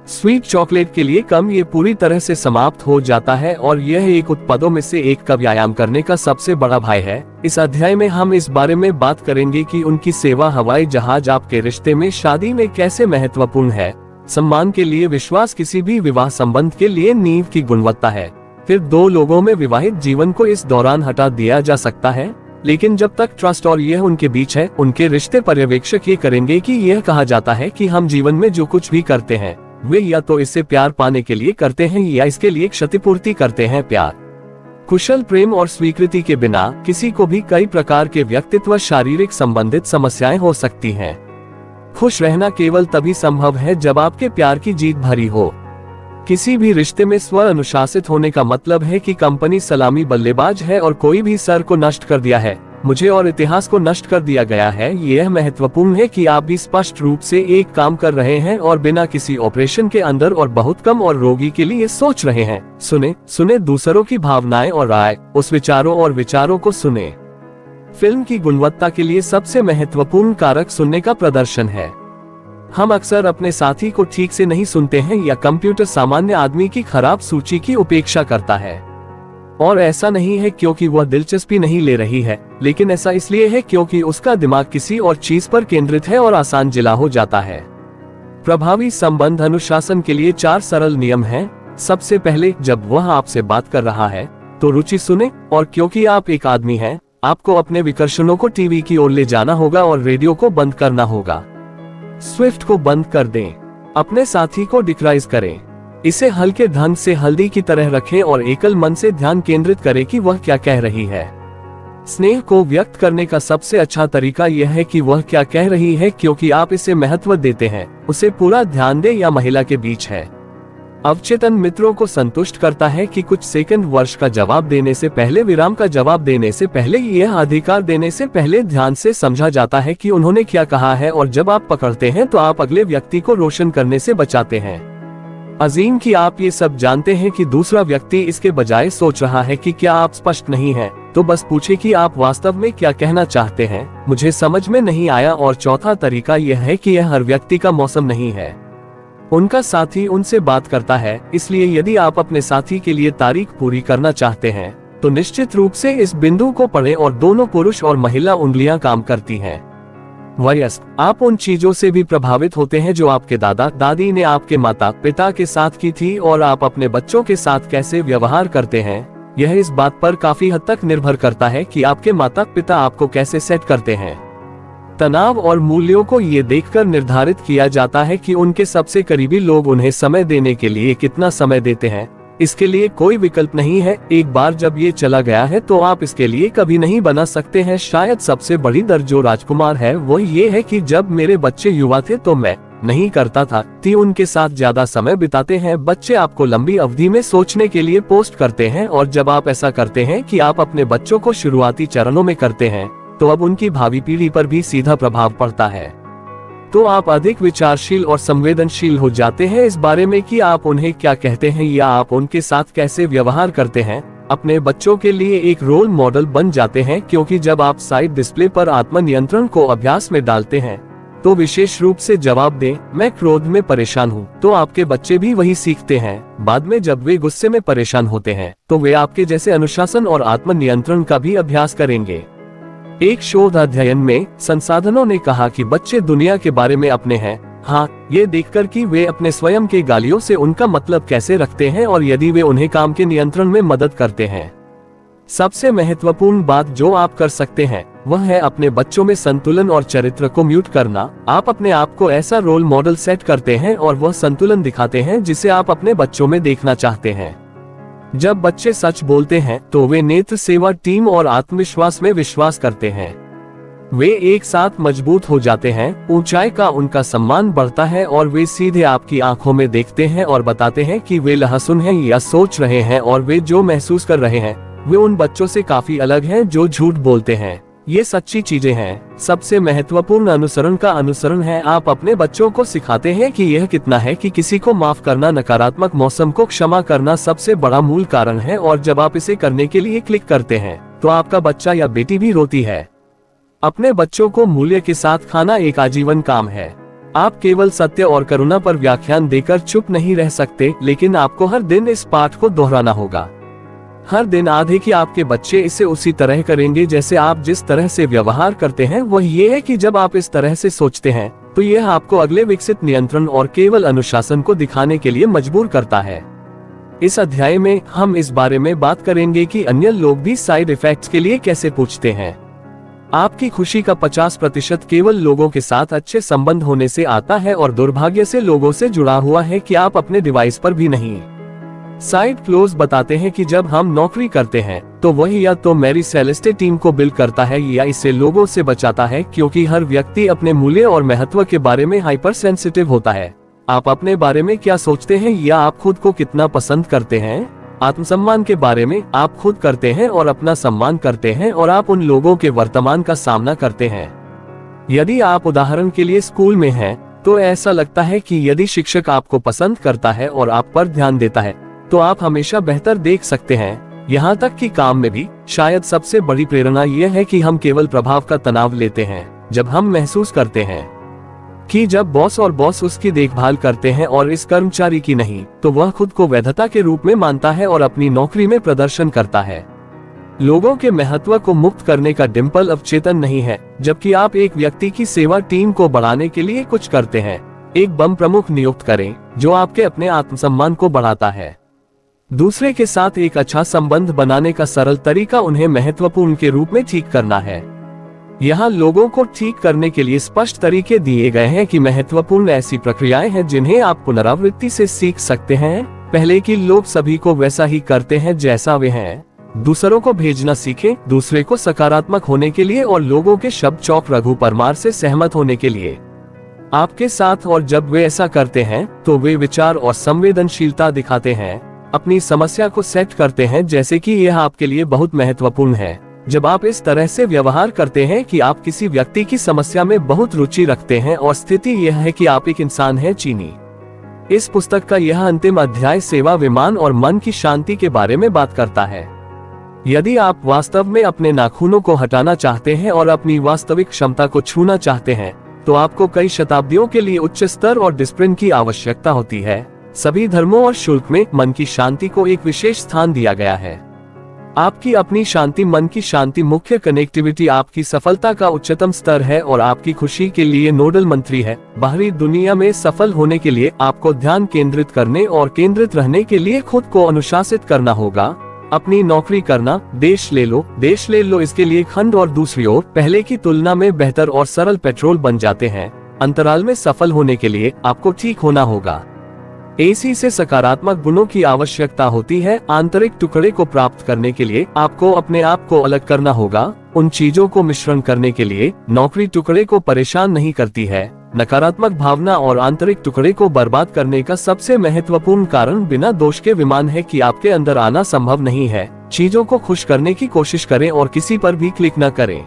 स्वीट चॉकलेट के लिए कम ये पूरी तरह से समाप्त हो जाता है और यह एक उत्पादों में से एक का व्यायाम करने का सबसे बड़ा भय है। इस अध्याय में हम इस बारे में बात करेंगे कि उनकी सेवा हवाई जहाज आपके रिश्ते में शादी में कैसे महत्वपूर्ण है। सम्मान के लिए विश्वास किसी भी विवाह संबंध के लिए नींव की गुणवत्ता है। फिर 2 लोगों में विवाहित जीवन को इस दौरान हटा दिया जा सकता है, लेकिन जब तक ट्रस्ट और यह उनके बीच है, उनके रिश्ते पर्यवेक्षक ये करेंगे कि यह कहा जाता है कि हम जीवन में जो कुछ भी करते हैं वे या तो इससे प्यार पाने के लिए करते हैं या इसके लिए क्षतिपूर्ति करते हैं। प्यार, कुशल प्रेम और स्वीकृति के बिना किसी को भी कई प्रकार के व्यक्तित्व शारीरिक संबंधित समस्याएं हो सकती हैं। खुश रहना केवल तभी संभव है जब आपके प्यार की जीत भरी हो। किसी भी रिश्ते में स्व अनुशासित होने का मतलब है कि कंपनी सलामी बल्लेबाज है और कोई भी सर को नष्ट कर दिया है, मुझे और इतिहास को नष्ट कर दिया गया है। यह महत्वपूर्ण है कि आप भी स्पष्ट रूप से एक काम कर रहे हैं और बिना किसी ऑपरेशन के अंदर और बहुत कम और रोगी के लिए सोच रहे हैं। सुने दूसरों की भावनाएं और राय, उस विचारों और विचारों को सुने। फिल्म की गुणवत्ता के लिए सबसे महत्वपूर्ण कारक सुनने का प्रदर्शन है। हम अक्सर अपने साथी को ठीक से नहीं सुनते हैं या कंप्यूटर सामान्य आदमी की खराब सूची की उपेक्षा करता है। और ऐसा नहीं है क्योंकि वह दिलचस्पी नहीं ले रही है, लेकिन ऐसा इसलिए है क्योंकि उसका दिमाग किसी और चीज पर केंद्रित है और आसान जिला हो जाता है। प्रभावी संबंध अनुशासन के लिए 4 सरल नियम हैं। सबसे पहले, जब वह आपसे बात कर रहा है तो रुचि सुने, और क्योंकि आप एक आदमी हैं, आपको अपने विकर्षणों को टीवी की ओर ले जाना होगा और रेडियो को बंद करना होगा। स्विफ्ट को बंद कर दें। अपने साथी को डिक्राइज करें। इसे हल्के ढंग से हल्दी की तरह रखें और एकल मन से ध्यान केंद्रित करें कि वह क्या कह रही है। स्नेह को व्यक्त करने का सबसे अच्छा तरीका यह है कि वह क्या कह रही है, क्योंकि आप इसे महत्व देते हैं। उसे पूरा ध्यान दें या महिला के बीच है। अवचेतन मित्रों को संतुष्ट करता है कि कुछ सेकंड वर्ष का जवाब देने से पहले, विराम का जवाब देने से पहले, यह अधिकार देने से पहले ध्यान से समझा जाता है कि उन्होंने क्या कहा है, और जब आप पकड़ते हैं तो आप अगले व्यक्ति को रोशन करने से बचाते हैं। अजीम कि आप ये सब जानते हैं कि दूसरा व्यक्ति इसके बजाय सोच रहा है कि क्या आप स्पष्ट नहीं हैं, तो बस पूछे कि आप वास्तव में क्या कहना चाहते हैं, मुझे समझ में नहीं आया। और चौथा तरीका यह है कि यह हर व्यक्ति का मौसम नहीं है। उनका साथी उनसे बात करता है, इसलिए यदि आप अपने साथी के लिए तारीख पूरी करना चाहते हैं तो निश्चित रूप से इस बिंदु को पढ़ें और दोनों पुरुष और महिला उंगलियां काम करती हैं। वयस्क, आप उन चीजों से भी प्रभावित होते हैं जो आपके दादा दादी ने आपके माता पिता के साथ की थी, और आप अपने बच्चों के साथ कैसे व्यवहार करते हैं यह इस बात पर काफी हद तक निर्भर करता है कि आपके माता पिता आपको कैसे सेट करते हैं। तनाव और मूल्यों को ये देखकर निर्धारित किया जाता है कि उनके सबसे करीबी लोग उन्हें समय देने के लिए कितना समय देते हैं। इसके लिए कोई विकल्प नहीं है। एक बार जब ये चला गया है तो आप इसके लिए कभी नहीं बना सकते हैं। शायद सबसे बड़ी दर जो राजकुमार है वो ये है कि जब मेरे बच्चे युवा थे तो मैं नहीं करता था उनके साथ ज्यादा समय बिताते हैं। बच्चे आपको लंबी अवधि में सोचने के लिए पोस्ट करते हैं, और जब आप ऐसा करते हैं कि आप अपने बच्चों को शुरुआती चरणों में करते हैं तो अब उनकी भावी पीढ़ी पर भी सीधा प्रभाव पड़ता है। तो आप अधिक विचारशील और संवेदनशील हो जाते हैं इस बारे में कि आप उन्हें क्या कहते हैं या आप उनके साथ कैसे व्यवहार करते हैं। अपने बच्चों के लिए एक रोल मॉडल बन जाते हैं, क्योंकि जब आप साइड डिस्प्ले पर आत्म नियंत्रण को अभ्यास में डालते हैं तो विशेष रूप से जवाब दें, मैं क्रोध में परेशान हूँ, तो आपके बच्चे भी वही सीखते हैं। बाद में जब वे गुस्से में परेशान होते हैं तो वे आपके जैसे अनुशासन और आत्म नियंत्रण का भी अभ्यास करेंगे। एक शोध अध्ययन में संसाधनों ने कहा कि बच्चे दुनिया के बारे में अपने हैं, हाँ, ये देखकर कि वे अपने स्वयं के गालियों से उनका मतलब कैसे रखते हैं और यदि वे उन्हें काम के नियंत्रण में मदद करते हैं। सबसे महत्वपूर्ण बात जो आप कर सकते हैं वह है अपने बच्चों में संतुलन और चरित्र को म्यूट करना। आप अपने आप को ऐसा रोल मॉडल सेट करते हैं और वह संतुलन दिखाते हैं जिसे आप अपने बच्चों में देखना चाहते हैं। जब बच्चे सच बोलते हैं तो वे नेत्र सेवा, टीम और आत्मविश्वास में विश्वास करते हैं। वे एक साथ मजबूत हो जाते हैं, ऊंचाई का उनका सम्मान बढ़ता है और वे सीधे आपकी आंखों में देखते हैं और बताते हैं कि वे लहसुन हैं या सोच रहे हैं, और वे जो महसूस कर रहे हैं वे उन बच्चों से काफी अलग हैं जो झूठ बोलते हैं। ये सच्ची चीजें हैं। सबसे महत्वपूर्ण अनुसरण का अनुसरण है। आप अपने बच्चों को सिखाते हैं कि यह कितना है कि किसी को माफ करना, नकारात्मक मौसम को क्षमा करना सबसे बड़ा मूल कारण है, और जब आप इसे करने के लिए क्लिक करते हैं तो आपका बच्चा या बेटी भी रोती है। अपने बच्चों को मूल्य के साथ खाना एक आजीवन काम है। आप केवल सत्य और करुणा पर व्याख्यान देकर चुप नहीं रह सकते, लेकिन आपको हर दिन इस पाठ को दोहराना होगा। हर दिन आधे कि आपके बच्चे इसे उसी तरह करेंगे जैसे आप जिस तरह से व्यवहार करते हैं। वह ये है कि जब आप इस तरह से सोचते हैं तो यह आपको अगले विकसित नियंत्रण और केवल अनुशासन को दिखाने के लिए मजबूर करता है। इस अध्याय में हम इस बारे में बात करेंगे कि अन्य लोग भी साइड इफेक्ट्स के लिए कैसे पूछते हैं। आपकी खुशी का 50% केवल लोगों के साथ अच्छे संबंध होने से आता है और दुर्भाग्य से लोगों से जुड़ा हुआ है कि आप अपने डिवाइस पर भी नहीं। साइड क्लोज बताते हैं कि जब हम नौकरी करते हैं तो वह या तो मैरी सेलेस्टे टीम को बिल्ड करता है या इसे लोगों से बचाता है, क्योंकि हर व्यक्ति अपने मूल्य और महत्व के बारे में हाइपर सेंसिटिव होता है। आप अपने बारे में क्या सोचते हैं या आप खुद को कितना पसंद करते हैं? आत्मसम्मान के बारे में आप खुद करते हैं और अपना सम्मान करते हैं, और आप उन लोगों के वर्तमान का सामना करते हैं। यदि आप उदाहरण के लिए स्कूल में हैं, तो ऐसा लगता है कि यदि शिक्षक आपको पसंद करता है और आप पर ध्यान देता है तो आप हमेशा बेहतर देख सकते हैं। यहाँ तक कि काम में भी शायद सबसे बड़ी प्रेरणा यह है कि हम केवल प्रभाव का तनाव लेते हैं जब हम महसूस करते हैं कि जब बॉस और बॉस उसकी देखभाल करते हैं और इस कर्मचारी की नहीं, तो वह खुद को वैधता के रूप में मानता है और अपनी नौकरी में प्रदर्शन करता है। लोगों के महत्व को मुक्त करने का डिंपल अवचेतन नहीं है, जबकि आप एक व्यक्ति की सेवा टीम को बढ़ाने के लिए कुछ करते हैं। एक बम प्रमुख नियुक्त करें जो आपके अपने आत्मसम्मान को बढ़ाता है। दूसरे के साथ एक अच्छा संबंध बनाने का सरल तरीका उन्हें महत्वपूर्ण के रूप में ठीक करना है। यहाँ लोगों को ठीक करने के लिए स्पष्ट तरीके दिए गए हैं कि महत्वपूर्ण ऐसी प्रक्रियाएं हैं जिन्हें आप पुनरावृत्ति से सीख सकते हैं। पहले कि लोग सभी को वैसा ही करते हैं जैसा वे हैं। दूसरों को भेजना सीखें, दूसरे को सकारात्मक होने के लिए और लोगों के शब्द चौक रघु परमार से सहमत होने के लिए आपके साथ। और जब वे ऐसा करते हैं तो वे विचार और संवेदनशीलता दिखाते हैं, अपनी समस्या को सेट करते हैं जैसे कि यह आपके लिए बहुत महत्वपूर्ण है। जब आप इस तरह से व्यवहार करते हैं कि आप किसी व्यक्ति की समस्या में बहुत रुचि रखते हैं और स्थिति यह है कि आप एक इंसान हैं। चीनी इस पुस्तक का यह अंतिम अध्याय सेवा, विमान और मन की शांति के बारे में बात करता है। यदि आप वास्तव में अपने नाखूनों को हटाना चाहते हैं और अपनी वास्तविक क्षमता को छूना चाहते हैं तो आपको कई शताब्दियों के लिए उच्च स्तर और डिसिप्लिन की आवश्यकता होती है। सभी धर्मों और शुल्क में मन की शांति को एक विशेष स्थान दिया गया है। आपकी अपनी शांति, मन की शांति, मुख्य कनेक्टिविटी आपकी सफलता का उच्चतम स्तर है और आपकी खुशी के लिए नोडल मंत्री है। बाहरी दुनिया में सफल होने के लिए आपको ध्यान केंद्रित करने और केंद्रित रहने के लिए खुद को अनुशासित करना होगा। अपनी नौकरी करना, देश ले लो इसके लिए खंड और दूसरी ओर पहले की तुलना में बेहतर और सरल पेट्रोल बन जाते हैं। अंतराल में सफल होने के लिए आपको ठीक होना होगा। एसी से सकारात्मक गुणों की आवश्यकता होती है। आंतरिक टुकड़े को प्राप्त करने के लिए आपको अपने आप को अलग करना होगा। उन चीजों को मिश्रण करने के लिए नौकरी टुकड़े को परेशान नहीं करती है। नकारात्मक भावना और आंतरिक टुकड़े को बर्बाद करने का सबसे महत्वपूर्ण कारण बिना दोष के विमान है कि आपके अंदर आना संभव नहीं है। चीजों को खुश करने की कोशिश करें और किसी पर भी क्लिक न करें।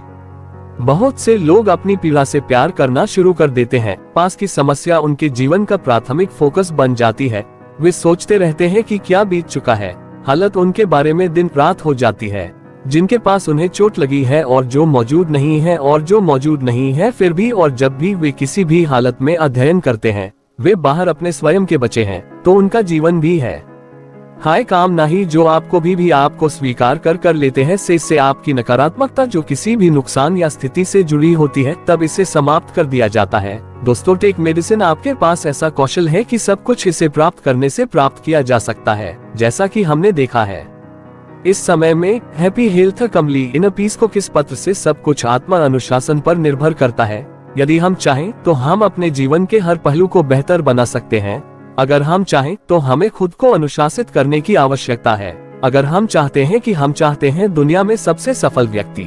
बहुत से लोग अपनी पीड़ा से प्यार करना शुरू कर देते हैं। पास की समस्या उनके जीवन का प्राथमिक फोकस बन जाती है। वे सोचते रहते हैं कि क्या बीत चुका है। हालत उनके बारे में दिन रात हो जाती है। जिनके पास उन्हें चोट लगी है और जो मौजूद नहीं है, और जो मौजूद नहीं है फिर भी, और जब भी वे किसी भी हालत में अध्ययन करते हैं वे बाहर अपने स्वयं के बचे हैं, तो उनका जीवन भी है। हाय काम नहीं जो आपको भी आपको स्वीकार कर लेते हैं, से इससे आपकी नकारात्मकता जो किसी भी नुकसान या स्थिति से जुड़ी होती है तब इसे समाप्त कर दिया जाता है। दोस्तों, टेक मेडिसिन आपके पास ऐसा कौशल है कि सब कुछ इसे प्राप्त करने से प्राप्त किया जा सकता है, जैसा कि हमने देखा है। इस समय में happy health Kamli in peace को किस पत्र से सब कुछ आत्मा अनुशासन पर निर्भर करता है। यदि हम चाहें तो हम अपने जीवन के हर पहलू को बेहतर बना सकते हैं। अगर हम चाहें तो हमें खुद को अनुशासित करने की आवश्यकता है। अगर हम चाहते हैं दुनिया में सबसे सफल व्यक्ति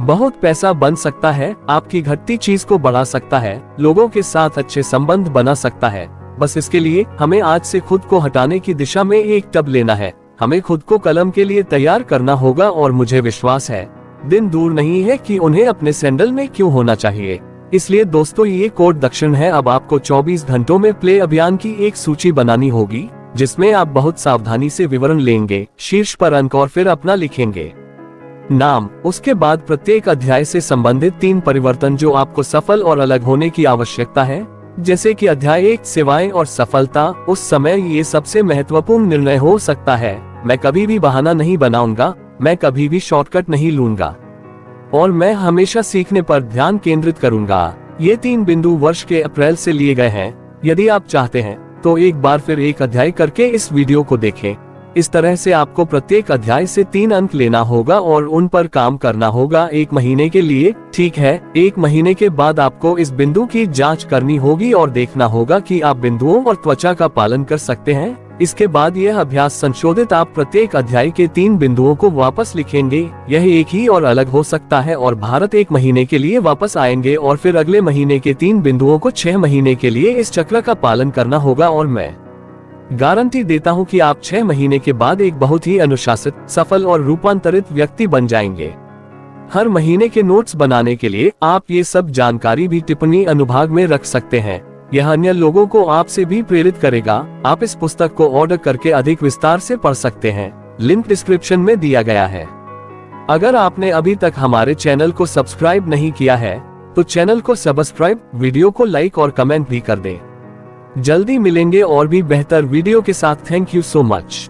बहुत पैसा बन सकता है, आपकी घटती चीज को बढ़ा सकता है, लोगों के साथ अच्छे संबंध बना सकता है। बस इसके लिए हमें आज से खुद को हटाने की दिशा में एक स्टेप लेना है। हमें खुद को कलम के लिए तैयार करना होगा और मुझे विश्वास है दिन दूर नहीं है कि उन्हें अपने सैंडल में क्यों होना चाहिए। इसलिए दोस्तों, ये कोड दक्षिण है। अब आपको 24 घंटों में प्ले अभियान की एक सूची बनानी होगी जिसमें आप बहुत सावधानी से विवरण लेंगे, शीर्ष पर अंक और फिर अपना लिखेंगे नाम। उसके बाद प्रत्येक अध्याय से संबंधित 3 परिवर्तन जो आपको सफल और अलग होने की आवश्यकता है, जैसे कि अध्याय 1 सेवाएं और सफलता। उस समय ये सबसे महत्वपूर्ण निर्णय हो सकता है। मैं कभी भी बहाना नहीं बनाऊंगा, मैं कभी भी शॉर्टकट नहीं लूंगा और मैं हमेशा सीखने पर ध्यान केंद्रित करूंगा। ये 3 बिंदु वर्ष के अप्रैल से लिए गए हैं। यदि आप चाहते हैं तो एक बार फिर एक अध्याय करके इस वीडियो को देखें। इस तरह से आपको प्रत्येक अध्याय से 3 अंक लेना होगा और उन पर काम करना होगा 1 महीने के लिए। ठीक है, 1 महीने के बाद आपको इस बिंदु की जांच करनी होगी और देखना होगा कि आप बिंदुओं और त्वचा का पालन कर सकते हैं। इसके बाद यह अभ्यास संशोधित आप प्रत्येक अध्याय के 3 बिंदुओं को वापस लिखेंगे। यह एक ही और अलग हो सकता है और भारत 1 महीने के लिए वापस आएंगे और फिर अगले महीने के 3 बिंदुओं को 6 महीने के लिए इस चक्र का पालन करना होगा और मैं गारंटी देता हूं कि आप 6 महीने के बाद एक बहुत ही अनुशासित, सफल और रूपांतरित व्यक्ति बन जाएंगे। हर महीने के नोट्स बनाने के लिए आप ये सब जानकारी भी टिप्पणी अनुभाग में रख सकते हैं। यह अन्य लोगों को आपसे भी प्रेरित करेगा। आप इस पुस्तक को ऑर्डर करके अधिक विस्तार से पढ़ सकते हैं। लिंक डिस्क्रिप्शन में दिया गया है। अगर आपने अभी तक हमारे चैनल को सब्सक्राइब नहीं किया है तो चैनल को सब्सक्राइब, वीडियो को लाइक और कमेंट भी कर दें। जल्दी मिलेंगे और भी बेहतर वीडियो के साथ। Thank you so much.